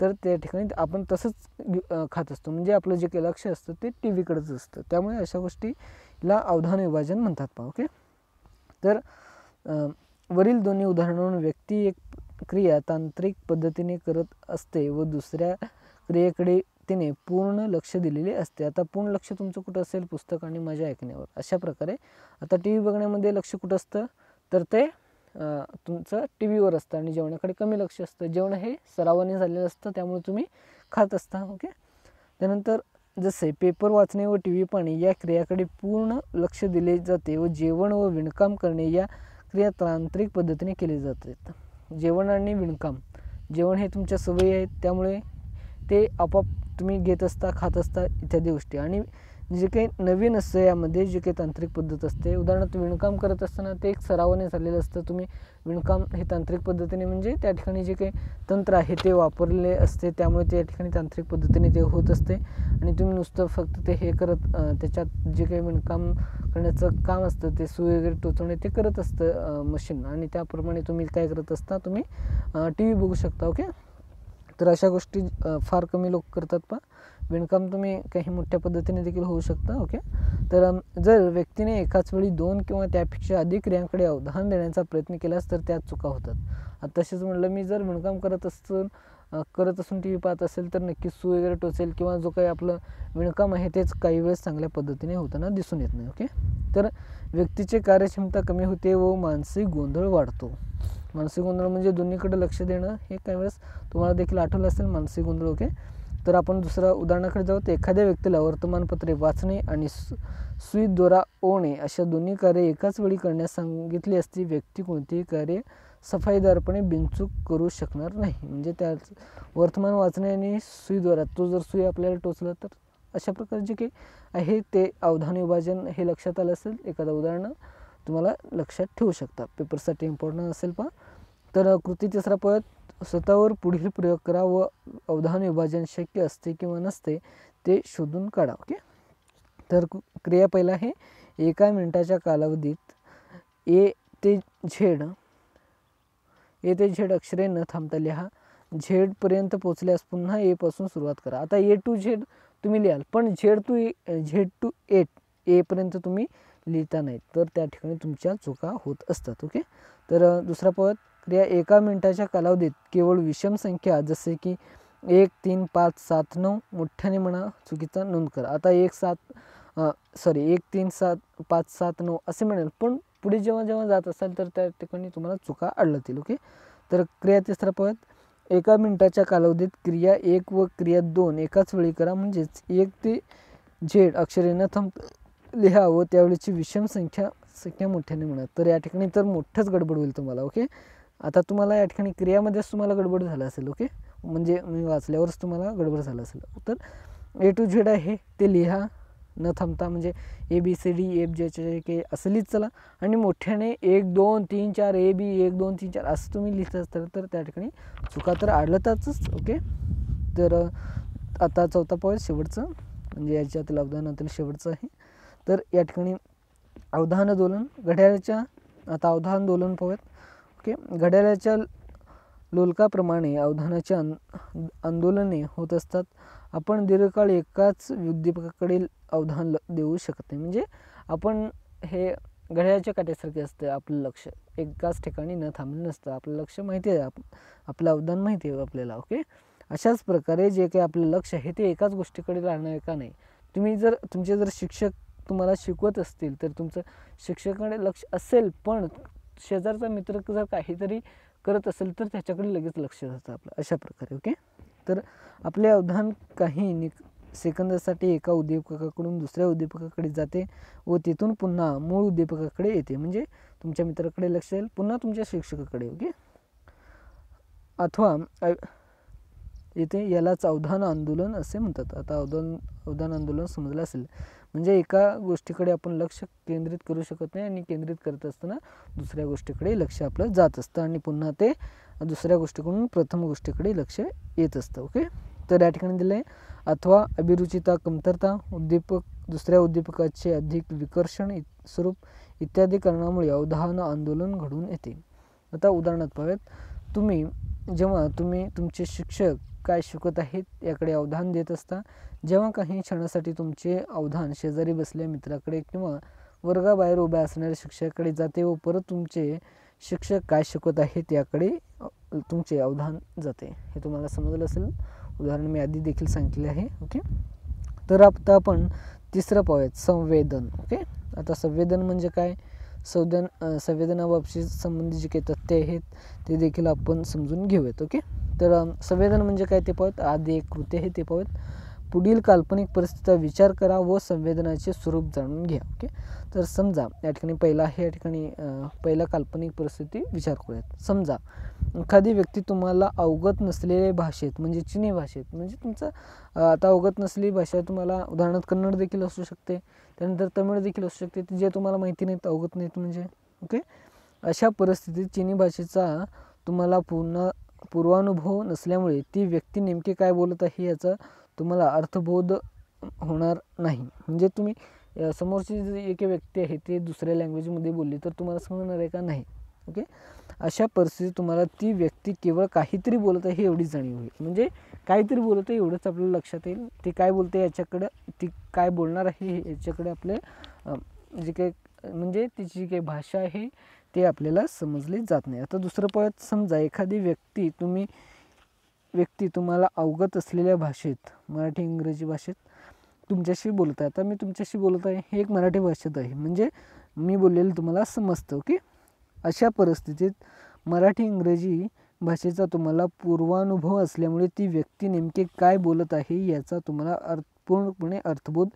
तर त्या ठिकाणी आपण तसंच खात असतो. म्हणजे आपलं जे काही लक्ष असतं ते TVकडेच असतं. त्यामुळे अशा गोष्टीला अवधान विभाजन म्हणतात. पहा. ओके. तर वरील दोन्ही उदाहरणांवरून व्यक्ती एक क्रिया तांत्रिक पद्धतीने करत असते व दुसऱ्या क्रियेकडे व्यक्तीने पूर्ण लक्ष दिलेले असते. आता पूर्ण लक्ष तुमचं कुठं असेल? पुस्तक आणि मजा ऐकण्यावर. अशा प्रकारे आता टी व्ही बघण्यामध्ये लक्ष कुठं असतं? तर ते तुमचं टी व्हीवर असतं आणि जेवणाकडे कमी लक्ष असतं. जेवण हे सरावाने झालेलं असतं, त्यामुळे तुम्ही खात असता. ओके. त्यानंतर जसे पेपर वाचणे व टी व्ही पाहणे या क्रियाकडे पूर्ण लक्ष दिले जाते व जेवण व विणकाम करणे या क्रिया तांत्रिक पद्धतीने केले जातात. जेवण आणि विणकाम, जेवण हे तुमच्या सवयी आहेत, त्यामुळे ते आपोआप तुम्ही घेत असता, खात असता इत्यादी गोष्टी. आणि जे काही नवीन असतं यामध्ये जे काही तांत्रिक पद्धत असते, उदाहरणार्थ विणकाम करत असताना ते एक सरावाने झालेलं असतं. तुम्ही विणकाम हे तांत्रिक पद्धतीने म्हणजे त्या ठिकाणी जे काही तंत्र आहे ते वापरले असते, त्यामुळे त्या ठिकाणी तांत्रिक पद्धतीने ते होत असते. आणि तुम्ही नुसतं फक्त ते हे करत त्याच्यात जे काही विणकाम करण्याचं काम असतं ते सुई वगैरे टोचवणे ते करत असतं मशीन, आणि त्याप्रमाणे तुम्ही काय करत असता? तुम्ही टी व्ही बघू शकता. ओके. तर अशा गोष्टी फार कमी लोक करतात. पहा, विणकाम तुम्ही काही मोठ्या पद्धतीने देखील होऊ शकता. ओके. तर जर व्यक्तीने एकाच वेळी 2 किंवा त्यापेक्षा अधिक क्रियांकडे अवधान देण्याचा प्रयत्न केल्यास तर त्यात चुका होतात. आता तसेच म्हटलं, मी जर विणकाम करत असून टी व्ही पाहत असेल तर नक्कीच सुई वगैरे टोचेल किंवा जो काही आपलं विणकाम आहे तेच काही वेळेस चांगल्या पद्धतीने होताना दिसून येत नाही. ओके. तर व्यक्तीची कार्यक्षमता कमी होते व मानसिक गोंधळ वाढतो. मानसिक गोंधळ म्हणजे दोन्हीकडे लक्ष देणं, हे काही वेळेस तुम्हाला देखील आठवलं असेल मानसिक गोंधळ. ओके. तर आपण दुसऱ्या उदाहरणाकडे जाऊ. तर एखाद्या व्यक्तीला वर्तमानपत्रे वाचणे आणि सुई दोरा ओवणे अशा दोन्ही कार्य एकाच वेळी करण्यास सांगितली असती, व्यक्ती कोणतेही कार्य सफाईदारपणे बिनचूक करू शकणार नाही. म्हणजे त्याच वर्तमान वाचणे आणि सुई दोरा, तो जर सुई आपल्याला टोचला तर अशा प्रकारे जे काही आहे ते अवधान विभाजन हे लक्षात आलं असेल. एखादं उदाहरण तुम्हाला लक्षात ठेवू शकता, पेपरसाठी इम्पॉर्टंट असेल. पहा, तर कृती तिसरा पद, स्वतःवर पुढील प्रयोग करा व अवधान विभाजन शक्य असते किंवा नसते ते शोधून काढा. ओके. तर क्रिया पहिला आहे, एका मिनिटाच्या कालावधीत ए ते झेड अक्षरे न थांबता लिहा. झेडपर्यंत पोचल्यास पुन्हा ए पासून सुरुवात करा. आता ए टू झेड तुम्ही लिहाल, पण झेड टू ए पर्यंत तुम्ही लिहिता नाही, तर त्या ठिकाणी तुमच्या चुका होत असतात. ओके. तर दुसरा पद, क्रिया एका मिनिटाच्या कालावधीत केवळ विषम संख्या जसे की 1, 3, 5, 7, 9 मोठ्याने म्हणा, चुकीचा नोंद करा. आता 1, 3, 7, 5, 7, 9 असे म्हणेल, पण पुढे जेव्हा जात असाल तर त्या ठिकाणी तुम्हाला चुका आढळतील. ओके. तर क्रिया तिसरा पद, एका मिनिटाच्या कालावधीत क्रिया 1 व क्रिया 2 एकाच वेळी करा. म्हणजेच 1 ते झेड अक्षरे न थांबता लिहा व त्यावेळेची विषम संख्या मोठ्याने म्हणा. तर या ठिकाणी तर मोठंच गडबड होईल तुम्हाला. ओके. आता तुम्हाला या ठिकाणी क्रियामध्येच तुम्हाला गडबड झालं असेल. ओके. म्हणजे मी वाचल्यावरच तुम्हाला गडबड झालं असेल. तर ए टू झेड आहे ते लिहा न थांबता, म्हणजे ABCD के असं लिहित चला, आणि मोठ्याने 1, 2, 3, 4 AB 1, 2, 3, 4 असं तुम्ही लिहित असताल तर त्या ठिकाणी चुका तर आढळतातच. ओके. तर आता चौथा पॉईंट शेवटचं, म्हणजे याच्यातील अवधानातील शेवटचं आहे. तर या ठिकाणी अवधान दोलन, घड्याळाच्या, आता अवधान दोलन पाहूयात. ओके. घड्याळाच्या लोलकाप्रमाणे अवधानाचे आंदोलने होत असतात. आपण दीर्घकाळ एकाच उद्दीपकाकडे अवधान देऊ शकत नाही. म्हणजे आपण हे घड्याळाच्या काट्यासारखे असतं, आपलं लक्ष एकाच ठिकाणी न थांबलं नसतं. आपलं लक्ष माहिती आहे, आपलं अवधान माहिती आहे आपल्याला. ओके. अशाच प्रकारे जे काही आपलं लक्ष आहे ते एकाच गोष्टीकडे राहणार का नाही. तुम्ही जर तुमचे जर शिक्षक तुम्हाला शिकवत असतील तर तुमचं शिक्षकाकडे लक्ष असेल, पण शेजारचा मित्र जर काहीतरी करत असेल तर त्याच्याकडे लगेच लक्ष जातं आपलं. अशा प्रकारे. ओके. तर आपले अवधान काही सेकंदासाठी एका उद्दीपकाकडून दुसऱ्या उद्दीपकाकडे जाते व तिथून पुन्हा मूळ उद्दीपकाकडे येते. म्हणजे तुमच्या मित्राकडे लक्ष येईल, पुन्हा तुमच्या शिक्षकाकडे. ओके. अथवा येथे यालाच अवधान आंदोलन असे म्हणतात. आता अवधान आंदोलन समजलं असेल, म्हणजे एका गोष्टीकडे आपण लक्ष केंद्रित करू शकत नाही आणि केंद्रित करत असताना दुसऱ्या गोष्टीकडे लक्ष आपलं जात असतं आणि पुन्हा ते दुसऱ्या गोष्टीकडून प्रथम गोष्टीकडे लक्ष येत असतं. ओके. तर या ठिकाणी दिलं आहे, अथवा अभिरुचिता कमतरता, दुसऱ्या उद्दीपकाचे अधिक विकर्षण स्वरूप इत्यादी कारणामुळे अवधान आंदोलन घडून येते. आता उदाहरणार्थ पाहूयात. जेव्हा तुम्ही तुमचे शिक्षक काय शिकवत आहेत याकडे अवधान देत असता, जेव्हा काही क्षणासाठी तुमचे अवधान शेजारी बसलेल्या मित्राकडे किंवा वर्गाबाहेर उभ्या असणाऱ्या शिक्षकाकडे जाते व परत तुमचे शिक्षक काय शिकवत आहेत याकडे तुमचे अवधान जाते. हे तुम्हाला समजलं असेल. उदाहरण मी आधी देखील सांगितले आहे. ओके, तर आता आपण तिसरं पाहूयात, संवेदन. ओके, आता संवेदन म्हणजे काय, संवेदनाबाबतीत संबंधित जे काही तथ्य आहेत ते देखील आपण समजून घेऊयात. ओके, तर संवेदन म्हणजे काय ते पाहूयात. आधी एक कृती आहे ते पाहूयात. पुढील काल्पनिक परिस्थितीचा विचार करा व संवेदनाचे स्वरूप जाणून घ्या. ओके, तर समजा या ठिकाणी पहिला आहे, या ठिकाणी पहिला काल्पनिक परिस्थिती विचार करूयात. समजा एखादी व्यक्ती तुम्हाला अवगत नसलेल्या भाषेत म्हणजे चिनी भाषेत, म्हणजे तुमचं आता अवगत नसलेली भाषा तुम्हाला उदाहरणार्थ कन्नड देखील असू शकते, त्यानंतर तमिळ देखील असू शकते, जे तुम्हाला माहिती नाहीत, अवगत नाहीत म्हणजे. ओके, अशा परिस्थितीत चिनी भाषेचा तुम्हाला पूर्वानुभव नसल्यामुळे ती व्यक्ती नेमके काय बोलत आहे याचा तुम्हाला अर्थबोध होणार नाही. म्हणजे तुम्ही समोरची जी एक व्यक्ती आहे ते दुसऱ्या लँग्वेजमध्ये बोलली तर तुम्हाला समजणार आहे का, नाही. ओके, अशा परिस्थितीत तुम्हाला ती व्यक्ती केवळ काहीतरी बोलत आहे एवढीच जाणीव होईल. म्हणजे काहीतरी बोलत आहे एवढंच आपल्याला लक्षात येईल. ते काय बोलते याच्याकडं, ती काय बोलणार आहे याच्याकडे आपले जे काही म्हणजे तिची जी काही भाषा आहे ते आपल्याला समजली जात नाही. आता दुसरं पॉईंट, समजा एखादी व्यक्ती तुम्हाला अवगत असलेल्या भाषेत, मराठी इंग्रजी भाषेत तुमच्याशी बोलत आहे. आता मी तुमच्याशी बोलत आहे हे एक मराठी भाषेत आहे, म्हणजे मी बोललेलं तुम्हाला समजतं. ओके, अशा परिस्थितीत मराठी इंग्रजी भाषेचा तुम्हाला पूर्वानुभव असल्यामुळे ती व्यक्ती नेमके काय बोलत आहे याचा तुम्हाला पूर्णपणे अर्थबोध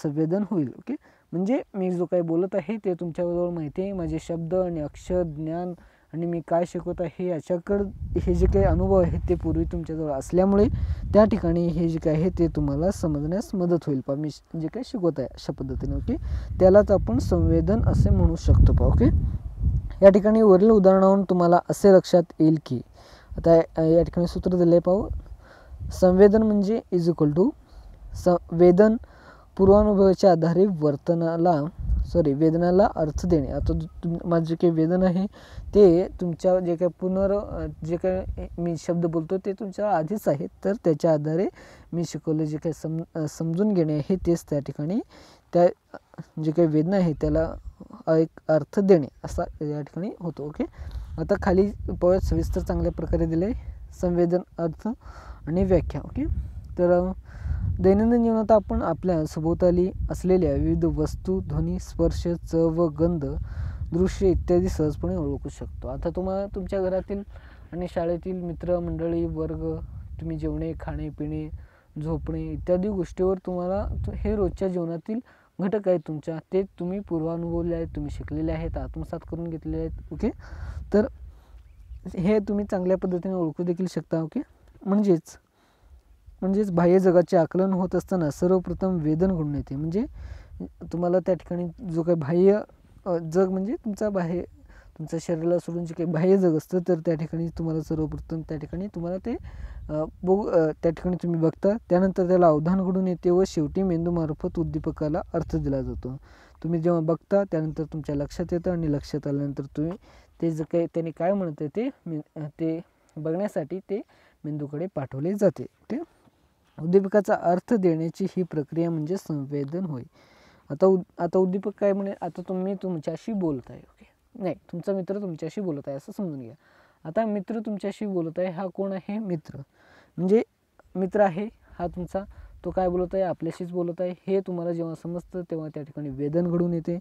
संवेदन होईल. ओके, म्हणजे मी जो काही बोलत आहे ते तुमच्याबरोबर माहिती आहे, माझे शब्द आणि अक्षर ज्ञान आणि मी काय शिकवत आहे याच्याकडं हे जे काही अनुभव आहेत ते पूर्वी तुमच्याजवळ असल्यामुळे त्या ठिकाणी हे जे काही आहे ते तुम्हाला समजण्यास मदत होईल. पहा मी जे काही शिकवत आहे अशा पद्धतीने. ओके, त्यालाच आपण संवेदन असे म्हणू शकतो. पहा ओके, या ठिकाणी वरील उदाहरणावरून तुम्हाला असे लक्षात येईल की, आता या ठिकाणी सूत्र दिले पाहू. संवेदन म्हणजे इज इक्वल टू वेदन पूर्वानुभवाच्या आधारे वेदनाला अर्थ देणे. आता माझं जे काही वेदन आहे ते तुमच्या जे काही जे काही मी शब्द बोलतो ते तुमच्या आधीच आहेत, तर त्याच्या आधारे मी शिकवले जे काही समजून घेणे आहे तेच त्या ठिकाणी त्या जे काही वेदना आहे त्याला एक अर्थ देणे असा या ठिकाणी होतो. ओके, आता खाली पॉईंट सविस्तर चांगल्या प्रकारे दिले, संवेदन, अर्थ आणि व्याख्या. ओके, तर दैनंदिन जीवनात आपण आपल्या सभोवताली असलेल्या विविध वस्तू, ध्वनी, स्पर्श, चव व गंध, दृश्य इत्यादी सहजपणे ओळखू शकतो. आता तुम्हाला तुमच्या घरातील आणि शाळेतील मित्रमंडळी, वर्ग, तुम्ही जेवणे, खाणे, पिणे, झोपणे इत्यादी गोष्टीवर तुम्हाला हे रोजच्या जीवनातील घटक आहेत तुमच्या, ते तुम्ही पूर्वानुभवले आहेत, तुम्ही शिकलेले आहेत, आत्मसात करून घेतलेले आहेत. ओके, तर हे तुम्ही चांगल्या पद्धतीने ओळखू देखील शकता. ओके, म्हणजेच बाह्य जगाचे आकलन होत असताना सर्वप्रथम वेदन घडून येते. म्हणजे तुम्हाला त्या ठिकाणी जो काही बाह्य जग म्हणजे तुमच्या शरीराला सोडून जे काही बाह्य जग असतं, तर त्या ठिकाणी तुम्हाला सर्वप्रथम त्या ठिकाणी तुम्हाला ते त्या ठिकाणी तुम्ही बघता, त्यानंतर त्याला अवधान घडून येते व शेवटी मेंदूमार्फत उद्दीपकाला अर्थ दिला जातो. तुम्ही जेव्हा बघता त्यानंतर तुमच्या लक्षात येतं आणि लक्षात आल्यानंतर तुम्ही ते जे काही त्याने काय म्हणते ते बघण्यासाठी ते मेंदूकडे पाठवले जाते. ठीक, उद्दीपकाचा अर्थ देण्याची ही प्रक्रिया म्हणजे संवेदन होय. आता उद्दीपक काय म्हणे, आता तुम्ही तुमच्याशी बोलत आहे. ओके, नाही, तुमचा मित्र तुमच्याशी बोलत आहे असं समजून घ्या. आता मित्र तुमच्याशी बोलत आहे, हा कोण आहे, मित्र. म्हणजे मित्र आहे हा तुमचा, तो काय बोलत आहे, आपल्याशीच बोलत आहे. हे तुम्हाला जेव्हा समजतं तेव्हा त्या ठिकाणी वेदन घडून येते.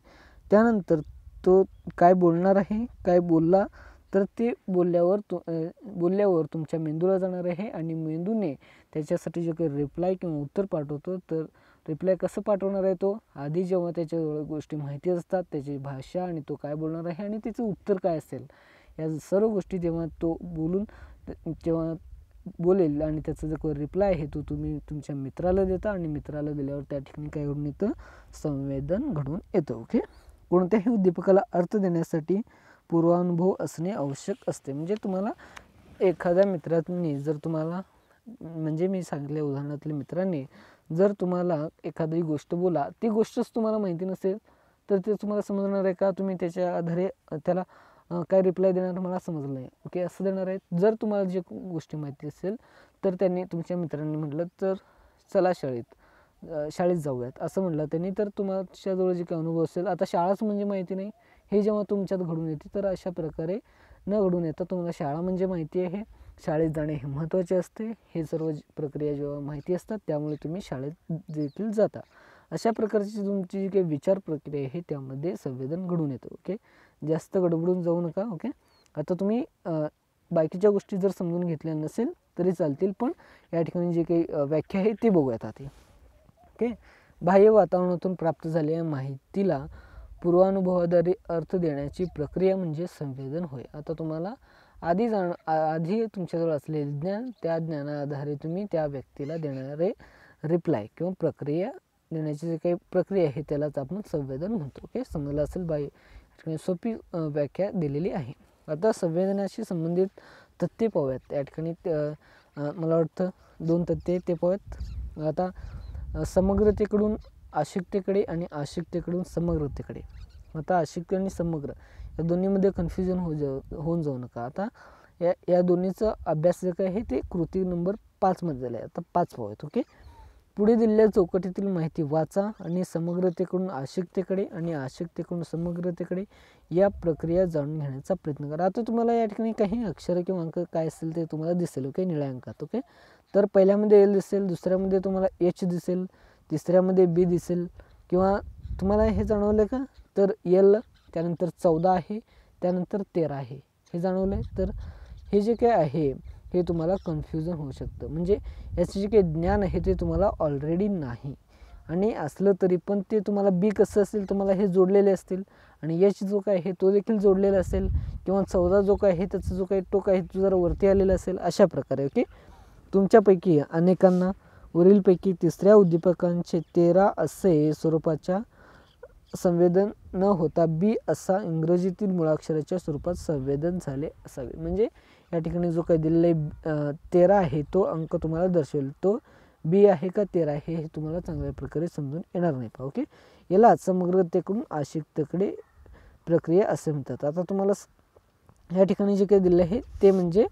त्यानंतर तो काय बोलणार आहे, काय बोलला, तर ते बोलल्यावर तुमच्या मेंदूला जाणार आहे आणि मेंदूने त्याच्यासाठी जे काही रिप्लाय किंवा उत्तर पाठवतो, तर रिप्लाय कसं पाठवणार आहे तो, आधी जेव्हा त्याच्या गोष्टी माहिती असतात, त्याची भाषा आणि तो काय बोलणार आहे आणि त्याचं उत्तर काय असेल, या सर्व गोष्टी जेव्हा तो जेव्हा बोलेल आणि त्याचा जो काही रिप्लाय आहे तो तुम्ही तुमच्या मित्राला देता आणि मित्राला दिल्यावर त्या ठिकाणी काय घडून येतं, संवेदन घडून येतं. ओके, कोणत्याही उद्दीपकाला अर्थ देण्यासाठी पूर्वानुभव असणे आवश्यक असते. म्हणजे तुम्हाला एखाद्या मित्रांनी जर तुम्हाला, म्हणजे मी सांगितल्या उदाहरणातल्या मित्रांनी जर तुम्हाला एखादी गोष्ट बोला, ती गोष्टच तुम्हाला माहिती नसेल तर ते तुम्हाला समजणार आहे का, तुम्ही त्याच्या आधारे त्याला काय रिप्लाय देणार, मला समजलं नाही. ओके, असं देणार आहेत. जर तुम्हाला जे गोष्टी माहिती असेल तर तुमच्या मित्रांनी म्हटलं तर चला शाळेत जाऊयात असं म्हटलं त्यांनी, तर तुमच्याजवळ जे काही अनुभव असेल, आता शाळाच म्हणजे माहिती नाही, हे जेव्हा तुमच्यात घडून येते तर अशा प्रकारे न घडून येतं. तुम्हाला शाळा म्हणजे माहिती आहे, शाळेत जाणे हे महत्त्वाचे असते. हे सर्व प्रक्रिया जेव्हा माहिती असतात त्यामुळे तुम्ही शाळेत देखील जाता. अशा प्रकारची तुमची जी काही विचार प्रक्रिया आहे त्यामध्ये संवेदन घडून येतं. ओके, जास्त गडबडून जाऊ नका. ओके, आता तुम्ही बाकीच्या गोष्टी जर समजून घेतल्या नसेल तरी चालतील, पण या ठिकाणी जे काही व्याख्या आहे ती बघूयात आधी. ओके, बाह्य वातावरणातून प्राप्त झालेल्या माहितीला पूर्वानुभवाद्वारे अर्थ देण्याची प्रक्रिया म्हणजे संवेदन होय. आता तुम्हाला आधी तुमच्याजवळ असलेले ज्ञान, त्या ज्ञानाआधारे तुम्ही त्या व्यक्तीला देणारे रिप्लाय किंवा प्रक्रिया देण्याची जी काही प्रक्रिया आहे त्यालाच आपण संवेदन म्हणतो. ओके, समजलं असेल. बाई सोपी व्याख्या दिलेली आहे. आता संवेदनाशी संबंधित तथ्ये पाहूयात. या ठिकाणी मला वाटतं 2 तथ्ये ते पाहूयात. आता समग्रतेकडून आशिकतेकडे आणि आशिकतेकडून समग्रतेकडे. आता आशिकते आणि समग्र या दोन्हीमध्ये कन्फ्युजन होऊन जाऊ नका. आता या दोन्हीचा अभ्यास जे काय आहे ते कृती नंबर 5 मध्ये झाला आहे. आता 5 पाहूयात. ओके, पुढे दिलेल्या चौकटीतील माहिती वाचा आणि समग्रतेकडून आशिकतेकडे आणि आशिकतेकडून समग्रतेकडे या प्रक्रिया जाणून घेण्याचा प्रयत्न करा. आता तुम्हाला या ठिकाणी काही अक्षर किंवा अंक काय असेल ते तुम्हाला दिसेल. ओके, निळ्या अंकात. ओके, तर पहिल्यामध्ये एल दिसेल, दुसऱ्यामध्ये तुम्हाला एच दिसेल, तिसऱ्यामध्ये बी दिसेल. किंवा तुम्हाला हे जाणवलं का, तर एल त्यानंतर 14 आहे, त्यानंतर 13 आहे, हे जाणवलं. तर हे जे काय आहे हे तुम्हाला कन्फ्युजन होऊ शकतं. म्हणजे याचे जे काही ज्ञान आहे ते तुम्हाला ऑलरेडी नाही, आणि असलं तरी पण ते तुम्हाला बी कसं असेल, तुम्हाला हे जोडलेले असतील, आणि एच जो काय आहे तो देखील जोडलेला असेल, किंवा 14 जो काय आहे त्याचा जो काही टोक आहे तो जरा वरती आलेला असेल. अशा प्रकारे ओके, तुमच्यापैकी अनेकांना वरीलपैकी तिसऱ्या उद्दीपकांचे 13 असे स्वरूपाच्या संवेदन न होता बी असा इंग्रजीतील मुळाक्षराच्या स्वरूपात संवेदन झाले असावे. म्हणजे या ठिकाणी जो काही दिलेला 13 आहे तो अंक तुम्हाला दर्शवेल, तो बी आहे का 13 आहे हे तुम्हाला चांगल्या प्रकारे समजून येणार नाही. ओके, याला समग्रतेकडून आशिकतेकडे प्रक्रिया असे म्हणतात. आता तुम्हाला या ठिकाणी जे काही दिलं आहे ते म्हणजे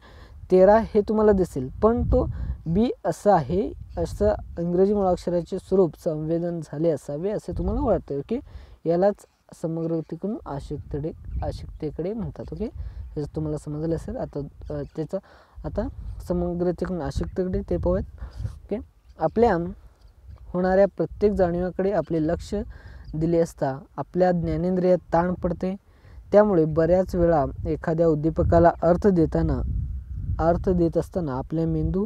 13 हे तुम्हाला दिसेल, पण तो बी असा आहे, असं इंग्रजी मुळाक्षराचे स्वरूप संवेदन झाले असावे असे तुम्हाला वाटते. ओके, यालाच समग्रतेकडून आशिकतेकडे म्हणतात. ओके, हे तुम्हाला समजलं असेल. आता समग्रतेकडून आशिकतेकडे ते पाहूयात. ओके, आपल्या होणाऱ्या प्रत्येक जाणीवाकडे आपले लक्ष दिले असता आपल्या ज्ञानेंद्रियात ताण पडते. त्यामुळे बऱ्याच वेळा एखाद्या उद्दीपकाला अर्थ देत असताना आपल्या मेंदू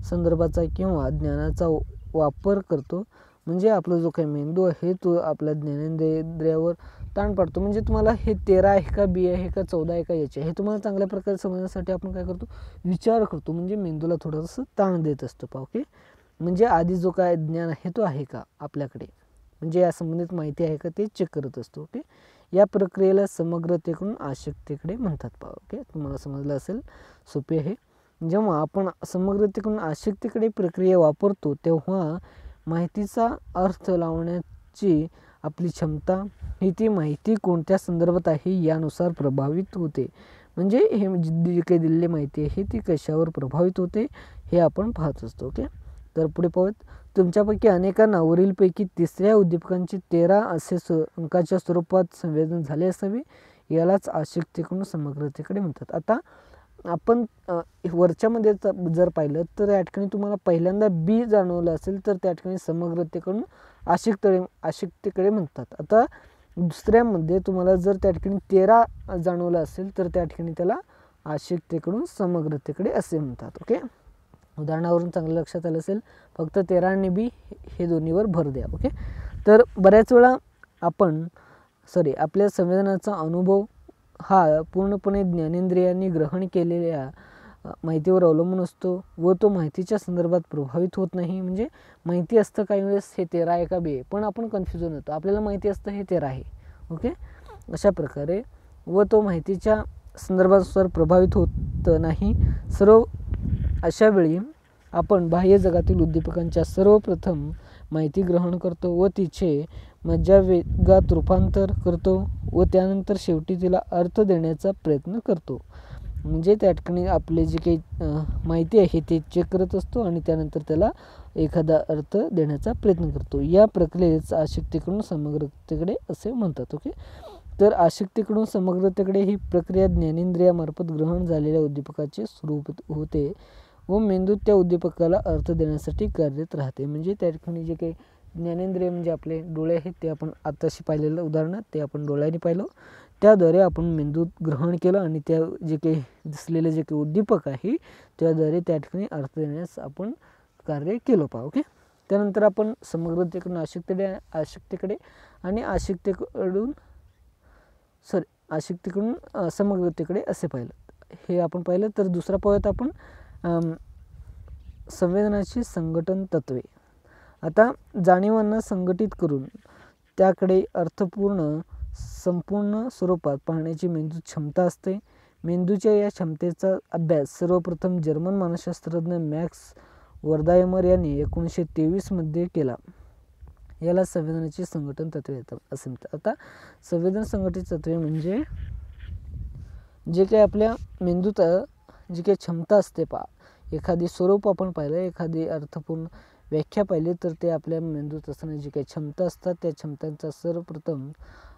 संदर्भाचा किंवा ज्ञानाचा वापर करतो. म्हणजे आपला जो काही मेंदू आहे तो आपल्या ज्ञानेंद्रियावर ताण पाडतो. म्हणजे तुम्हाला हे 13 आहे का बी आहे का 14 आहे का याचे हे तुम्हाला चांगल्या प्रकारे समजण्यासाठी आपण काय करतो, विचार करतो. म्हणजे मेंदूला थोडंसं ताण देत असतो. ओके, म्हणजे आधी जो काय ज्ञान आहे तो आहे का आपल्याकडे, म्हणजे या संबंधित माहिती आहे का ते चेक करत असतो. ओके, या प्रक्रियेला समग्रतेकडून आशिकतेकडे म्हणतात. ओके, तुम्हाला समजलं असेल, सोपे आहे. जेव्हा आपण समग्रतेकडून आशिकतेकडे प्रक्रिया वापरतो तेव्हा माहितीचा अर्थ लावण्याची आपली क्षमता ही ती माहिती कोणत्या संदर्भात आहे यानुसार प्रभावित होते. म्हणजे हे जी काही दिलेली माहिती आहे ती कशावर प्रभावित होते हे आपण पाहत असतो. ओके, तर पुढे पाहूयात. तुमच्यापैकी अनेकांना वरीलपैकी तिसऱ्या उद्दीपकांचे 13 असे अंकाच्या स्वरूपात संवेदन झाले असावे. यालाच आशिकतेकडून समग्रतेकडे म्हणतात. आता आपण वरच्यामध्ये जर पाहिलं तर या ठिकाणी तुम्हाला पहिल्यांदा बी जाणवलं असेल तर त्या ठिकाणी समग्रतेकडून आशिकतेकडे म्हणतात. आता दुसऱ्यामध्ये तुम्हाला जर त्या ठिकाणी 13 जाणवलं असेल तर त्या ठिकाणी त्याला आशिकतेकडून समग्रतेकडे असे म्हणतात. ओके, उदाहरणावरून चांगलं लक्षात आलं असेल. फक्त 13 आणि बी हे दोन्हीवर भर द्या. ओके, तर बऱ्याच वेळा आपल्या संवेदनाचा अनुभव हा पूर्णपणे ज्ञानेंद्रियांनी ग्रहण केलेल्या माहितीवर अवलंबून असतो व तो माहितीच्या संदर्भात प्रभावित होत नाही. म्हणजे माहिती असतं काही वेळेस हे 13 आहे का बी आहे, पण आपण कन्फ्युजन होतो. आपल्याला माहिती असतं हे 13 आहे. ओके, अशा प्रकारे व तो माहितीच्या संदर्भानुसार प्रभावित होत नाही. अशा वेळी आपण बाह्य जगातील उद्दीपकांच्या सर्वप्रथम माहिती ग्रहण करतो व तिचे मज्जावेगात रूपांतर करतो व त्यानंतर शेवटी तिला अर्थ देण्याचा प्रयत्न करतो. म्हणजे त्या ठिकाणी आपले जे काही माहिती आहे ते चेक करत असतो आणि त्यानंतर त्याला एखादा अर्थ देण्याचा प्रयत्न करतो. या प्रक्रियेस आशिकतेकडून समग्रतेकडे असे म्हणतात. ओके, तर आशक्तीकडून समग्रतेकडे ही प्रक्रिया ज्ञानेंद्रियामार्फत ग्रहण झालेल्या उद्दीपकाचे स्वरूप होते व मेंदूत त्या उद्दीपकाला अर्थ देण्यासाठी कार्यरत राहते. म्हणजे त्या ठिकाणी जे काही ज्ञानेंद्रिय म्हणजे आपले डोळे आहेत ते आपण आताशी पाहिलेलं उदाहरण ते आपण डोळ्यांनी पाहिलं, त्याद्वारे आपण मेंदूत ग्रहण केलं आणि त्या जे काही दिसलेले जे काही उद्दीपक आहे त्याद्वारे त्या ठिकाणी अर्थ देण्यास आपण कार्य केलं पहा. ओके. त्यानंतर आपण समग्रतेकडून आशक्तीकडे आणि आशक्तीकडून समग्रतेकडे असे पाहिलं. हे आपण पाहिलं. तर दुसरा पाहूयात आपण संवेदनाची संघटन तत्वे. आता जाणीवांना संघटित करून त्याकडे अर्थपूर्ण संपूर्ण स्वरूपात पाहण्याची मेंदूत क्षमता असते. मेंदूच्या या क्षमतेचा अभ्यास सर्वप्रथम जर्मन मानसशास्त्रज्ञ मॅक्स वर्धायमर यांनी 1923 मध्ये केला. याला संवेदनाची संघटन तत्वे येतात असे म्हणतात. आता संवेदन संघटित तत्वे म्हणजे जे काही आपल्या मेंदूत जी काही क्षमता असते पहा, एखादी स्वरूप आपण पाहिलं, एखादी अर्थपूर्ण व्याख्या पाहिली, तर ते आपल्या मेंदूत असताना जी काही क्षमता असतात त्या क्षमतांचा सर्वप्रथम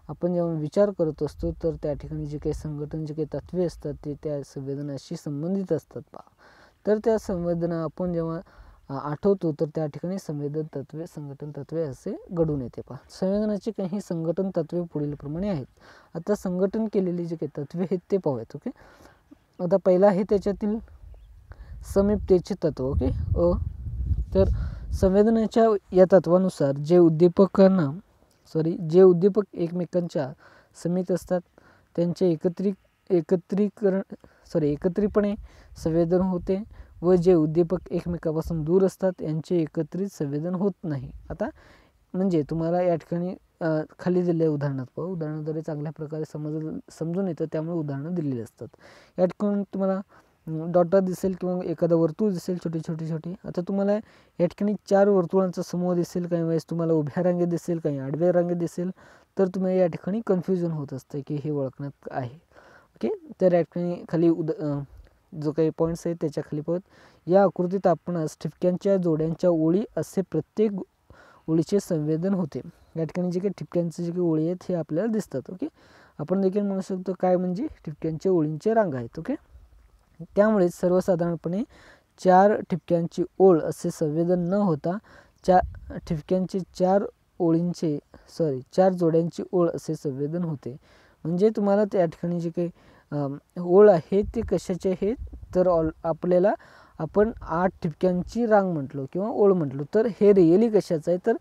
आपण जेव्हा विचार करत असतो तर त्या ठिकाणी जे काही संघटन जे काही तत्वे असतात ते त्या संवेदनाशी संबंधित असतात पहा. तर त्या संवेदना आपण जेव्हा आठवतो तर त्या ठिकाणी संघटन तत्वे असे घडून येते पहा. संवेदनाची काही संघटन तत्वे पुढील प्रमाणे आहेत. आता संघटन केलेली जे काही तत्वे आहेत ते पाहूयात. ओके. आता पहिला आहे त्याच्यातील समीपतेचे तत्व. ओके. तर संवेदनाच्या या तत्वानुसार जे उद्दीपक एकमेकांच्या समीप असतात त्यांचे एकत्रितपणे संवेदन होते व जे उद्दीपक एकमेकांपासून दूर असतात यांचे एकत्रित संवेदन होत नाही. आता म्हणजे तुम्हाला या ठिकाणी खाली दिलेल्या उदाहरणाद्वारे चांगल्या प्रकारे समजून येतं, त्यामुळे उदाहरणं दिलेली असतात. या ठिकाणी तुम्हाला डॉटर दिसेल किंवा एखादा वर्तुळ दिसेल छोटी. आता तुम्हाला या ठिकाणी 4 वर्तुळांचा समूह दिसेल. काही वेळेस तुम्हाला उभ्या रांगेत दिसेल, काही आडव्या रांगेत दिसेल. तर तुम्हाला या ठिकाणी कन्फ्युजन होत असतं की हे ओळखण्यात आहे. ओके. तर या ठिकाणी खाली जो काही पॉईंट्स आहेत त्याच्या खाली पाहत, या आकृतीत आपणास ठिपक्यांच्या जोड्यांच्या ओळी असे प्रत्येक ओळीचे संवेदन होते. या ठिकाणी जे काही ठिपक्यांचे जे काही ओळी आहेत हे आपल्याला दिसतात. ओके. आपण देखील म्हणू शकतो काय म्हणजे ठिपक्यांच्या ओळींचे रांग आहेत. ओके. त्यामुळे सर्वसाधारणपणे 4 ठिपक्यांची ओळ असे संवेदन न होता 4 ठिपक्यांचे 4 जोड्यांची ओळ असे संवेदन होते. म्हणजे तुम्हाला त्या ठिकाणी जे काही ओळ आहे ते कशाचे आहे तर आपण 8 ठिपक्यांची रांग म्हटलो किंवा ओळ म्हटलो तर हे रिअली कशाचं आहे तर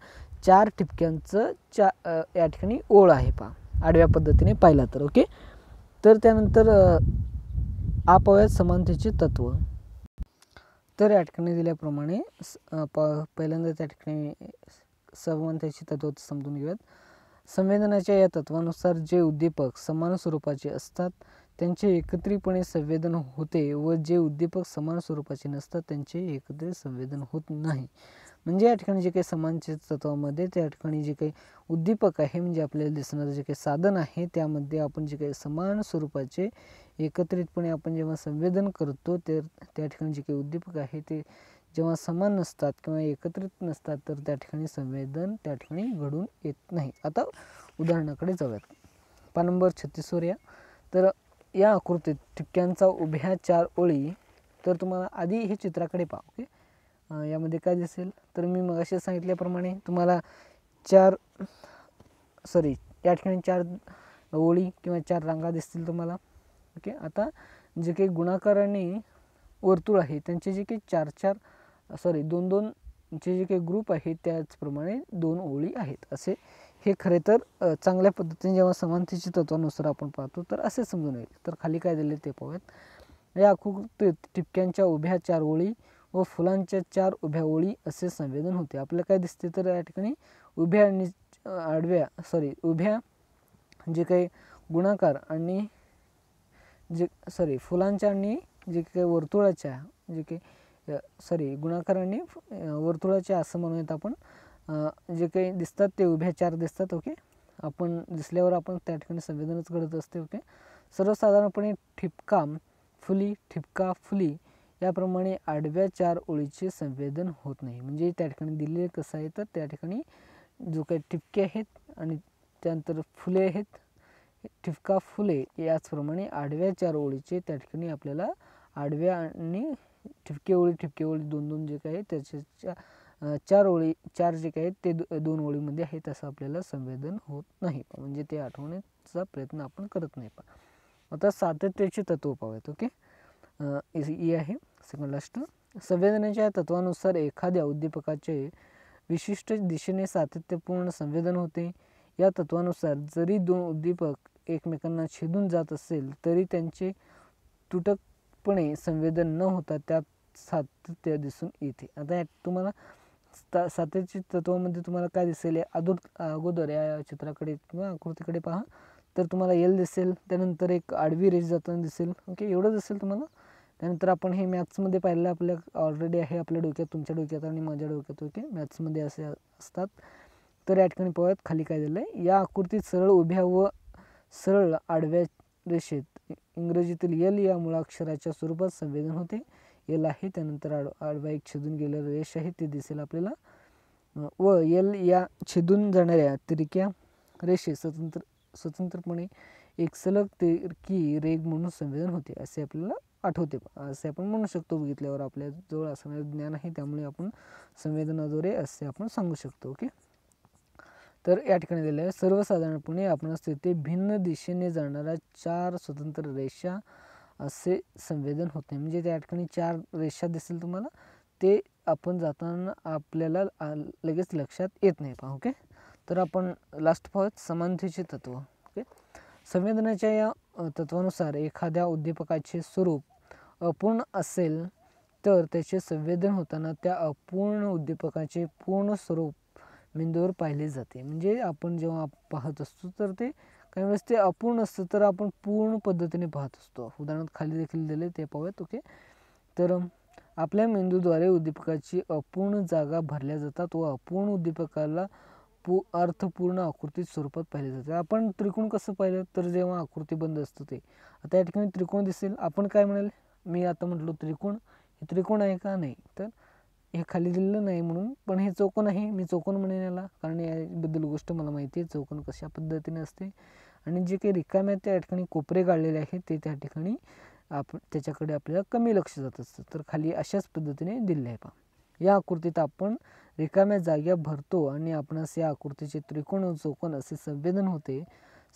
4 ठिपक्यांचं या ठिकाणी ओळ आहे पहा, आडव्या पद्धतीने पाहिला तर. ओके. तर त्यानंतर पाहूयात समानतेचे तत्व. तर या ठिकाणी दिल्याप्रमाणे पहिल्यांदा त्या ठिकाणी समानतेचे तत्व समजून घेऊयात. संवेदनाच्या या तत्वानुसार जे उद्दीपक समान स्वरूपाचे असतात त्यांचे एकत्रितपणे संवेदन होते व जे उद्दीपक समान स्वरूपाचे नसतात त्यांचे एकत्रित संवेदन होत नाही. म्हणजे या ठिकाणी जे काही समानतेच्या तत्वामध्ये त्या ठिकाणी जे काही उद्दीपक आहे म्हणजे आपल्याला दिसणारं जे काही साधन आहे त्यामध्ये आपण जे काही समान स्वरूपाचे एकत्रितपणे आपण जेव्हा संवेदन करतो तर त्या ठिकाणी जे काही उद्दीपक आहे ते जेव्हा समान नसतात किंवा एकत्रित नसतात तर त्या ठिकाणी संवेदन त्या ठिकाणी घडून येत नाही. आता उदाहरणाकडे जाऊयात. पान नंबर 36 वर या. तर या आकृतीत ठिपक्यांचा उभ्या 4 ओळी. तर तुम्हाला आधी हे चित्राकडे पहा. ओके. यामध्ये काय दिसेल तर मी मगाशी सांगितल्याप्रमाणे तुम्हाला या ठिकाणी 4 ओळी किंवा 4 रांगा दिसतील तुम्हाला. ओके. आता जे काही गुणाकार आणि वर्तुळ आहे त्यांचे जे काही 2 चे जे काही ग्रुप आहे त्याचप्रमाणे 2 ओळी आहेत असे हे खरे तर चांगल्या पद्धतीने जेव्हा समानतेच्या तत्वानुसार आपण पाहतो तर असे समजून येईल. तर खाली काय दिले ते पाहूयात. या आकृतीत ठिपक्यांच्या उभ्या 4 ओळी व फुलांच्या 4 उभ्या ओळी असे संवेदन होते. आपल्याला काय दिसते तर या ठिकाणी उभ्या आणि उभ्या जे काही गुणाकार आणि फुलांच्या आणि जे काही वर्तुळाच्या गुणाकार आणि वर्तुळाच्या असं म्हणूयात आपण जे काही दिसतात ते उभ्या 4 दिसतात. ओके. आपण दिसल्यावर आपण त्या ठिकाणी संवेदनच घडत असते. ओके. सर्वसाधारणपणे ठिपका फुली याप्रमाणे आडव्या 4 ओळीचे संवेदन होत नाही. म्हणजे त्या ठिकाणी दिलेले कसं आहे तर त्या ठिकाणी जो काही ठिपके आहेत आणि त्यानंतर फुले आहेत ठिपका फुले याचप्रमाणे आडव्या 4 ओळीचे त्या ठिकाणी आपल्याला आडव्या आणि ठिपके ओळी दोन दोन जे काही त्याच्या 4 जे काही ते 2 ओळीमध्ये आहेत असं आपल्याला संवेदन होत नाही, म्हणजे ते आठवण्याचा प्रयत्न आपण करत नाही. आता सातत्याचे तत्व पाहूयात. ओके, ई आहे सेकंड लास्ट. संवेदनाच्या तत्वानुसार एखाद्या उद्दीपकाचे विशिष्ट दिशेने सातत्यपूर्ण संवेदन होते. या तत्वानुसार जरी 2 उद्दीपक एकमेकांना छेदून जात असेल तरी त्यांचे तुटकपणे संवेदन न होता त्यात सातत्य दिसून येते. आता तुम्हाला सातत्याच्या तत्वामध्ये तुम्हाला काय दिसेल, अगोदर या चित्राकडे किंवा आकृतीकडे पहा तर तुम्हाला एल दिसेल, त्यानंतर एक आडवी रेष जाताना दिसेल. ओके, एवढं दिसेल तुम्हाला. त्यानंतर आपण हे मॅथ्समध्ये पाहिलं, आपल्या ऑलरेडी आहे आपल्या डोक्यात, तुमच्या डोक्यात आणि माझ्या डोक्यात. ओके, मॅथ्समध्ये असे असतात. तर या ठिकाणी पाहूयात खाली काय दिलं आहे. या आकृतीत सरळ उभ्या व सरळ आडव्या रेषेत इंग्रजीतील एल या मुळाक्षराच्या स्वरूपात संवेदन होते. एल आहे, त्यानंतर आडवा एक छेदून गेलेलं रेष आहे ते दिसेल आपल्याला, व एल या छेदून जाणाऱ्या तिरक्या रेषे स्वतंत्रपणे एक सलग तिरकी रेघ म्हणून संवेदन होते असे आपल्याला आठवते, असे आपण म्हणू शकतो. बघितल्यावर आपल्या जवळ असणारे ज्ञान आहे त्यामुळे आपण संवेदनाद्वारे असे आपण सांगू शकतो. ओके, तर या ठिकाणी दिलेलं आहे सर्वसाधारणपणे आपणास तेथे भिन्न दिशेने जाणाऱ्या 4 स्वतंत्र रेषा असे संवेदन होते. म्हणजे त्या ठिकाणी 4 रेषा दिसेल तुम्हाला, ते आपण जाताना आपल्याला लगेच लक्षात येत नाही. पहा. ओके, तर आपण लास्ट पाहूयात समानतेचे तत्व. ओके, संवेदनाच्या या तत्वानुसार एखाद्या उद्दीपकाचे स्वरूप अपूर्ण असेल तर त्याचे संवेदन होताना त्या अपूर्ण उद्दीपकाचे पूर्ण स्वरूप मेंदूवर पाहिले जाते. म्हणजे आपण जेव्हा पाहत असतो तर ते काही वेळेस ते अपूर्ण असतं तर आपण पूर्ण पद्धतीने पाहत असतो. उदाहरणार्थ खाली देखील दिले ते पाहूयात. ओके, तर आपल्या मेंदूद्वारे उद्दीपकाची अपूर्ण जागा भरल्या जातात व अपूर्ण उद्दीपकाला अर्थपूर्ण आकृती स्वरूपात पाहिले जाते. आपण त्रिकोण कसं पाहिलं तर जेव्हा आकृती बंद असतो ते, आता या ठिकाणी त्रिकोण दिसेल, आपण काय म्हणाल, मी आता म्हटलो त्रिकोण, हे त्रिकोण आहे का, नाही, तर हे खाली दिलेलं नाही म्हणून, पण हे चौकोन आहे, मी चौकोन म्हणेन याला, कारण याबद्दल गोष्ट मला माहिती आहे चौकोन कशा पद्धतीने असते. आणि जे काही रिकामे आहेत त्या ठिकाणी कोपरे काढलेले आहेत ते त्या ठिकाणी आपण त्याच्याकडे आपल्याला कमी लक्ष जात असतं. तर खाली अशाच पद्धतीने दिले आहे. पहा, या आकृतीत आपण रिकाम्या जाग्या भरतो आणि आपणास या आकृतीचे त्रिकोण व चौकोन असे संवेदन होते.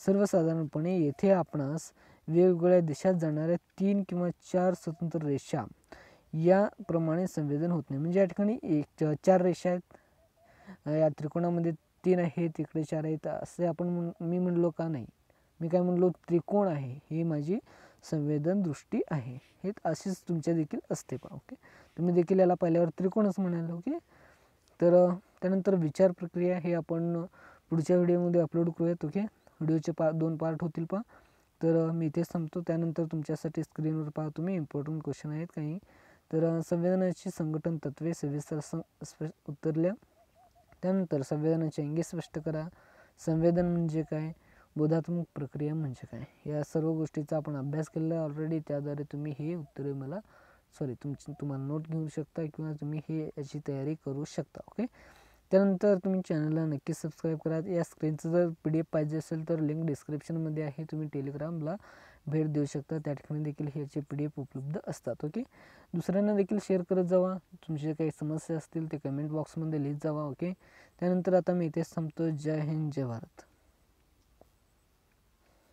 सर्वसाधारणपणे येथे आपणास वेगवेगळ्या दिशात जाणाऱ्या 3 किंवा 4 स्वतंत्र रेषा याप्रमाणे संवेदन होत नाही. म्हणजे या ठिकाणी 4 रेषा आहेत, या त्रिकोणामध्ये 3 आहेत, इकडे 4 आहेत, असे आपण मी म्हणलो का, नाही, मी काय म्हणलो, त्रिकोण आहे, ही माझी संवेदन दृष्टी आहे. हे अशीच तुमच्या देखील असते. पहा. ओके, तुम्ही देखील याला पाहिल्यावर त्रिकोणच म्हणाल. ओके, तर त्यानंतर विचार प्रक्रिया हे आपण पुढच्या व्हिडिओमध्ये अपलोड करूयात. ओके, व्हिडिओचे 2 पार्ट होतील. पहा, तर मी इथेच थांबतो. त्यानंतर तुमच्यासाठी स्क्रीनवर पहा तुम्ही इम्पॉर्टंट क्वेश्चन आहेत काही. तर संवेदनाची संघटन तत्वे सविस्तर उत्तरल्या. त्यानंतर संवेदनाची अंगे स्पष्ट करा. संवेदन म्हणजे काय, बोधात्मक प्रक्रिया म्हणजे काय, या सर्व गोष्टीचा आपण अभ्यास केलेला आहे ऑलरेडी. त्याद्वारे तुम्ही हे उत्तरे तुम्हाला नोट घेऊ शकता किंवा तुम्ही याची तयारी करू शकता. ओके, त्यानंतर तुम्ही चॅनलला नक्की सबस्क्राईब करा. या स्क्रीनचं जर PDF पाहिजे असेल तर लिंक डिस्क्रिप्शनमध्ये आहे, तुम्ही टेलिग्रामला भेट देऊ शकता, त्या ठिकाणी देखील ह्याचे PDF उपलब्ध असतात. ओके, दुसऱ्यांना देखील शेअर करत जावा. तुमचे काही समस्या असतील ते कमेंट बॉक्समध्ये लिहित जावा. ओके, त्यानंतर आता मी इथेच थांबतो. जय हिंद, जय भारत.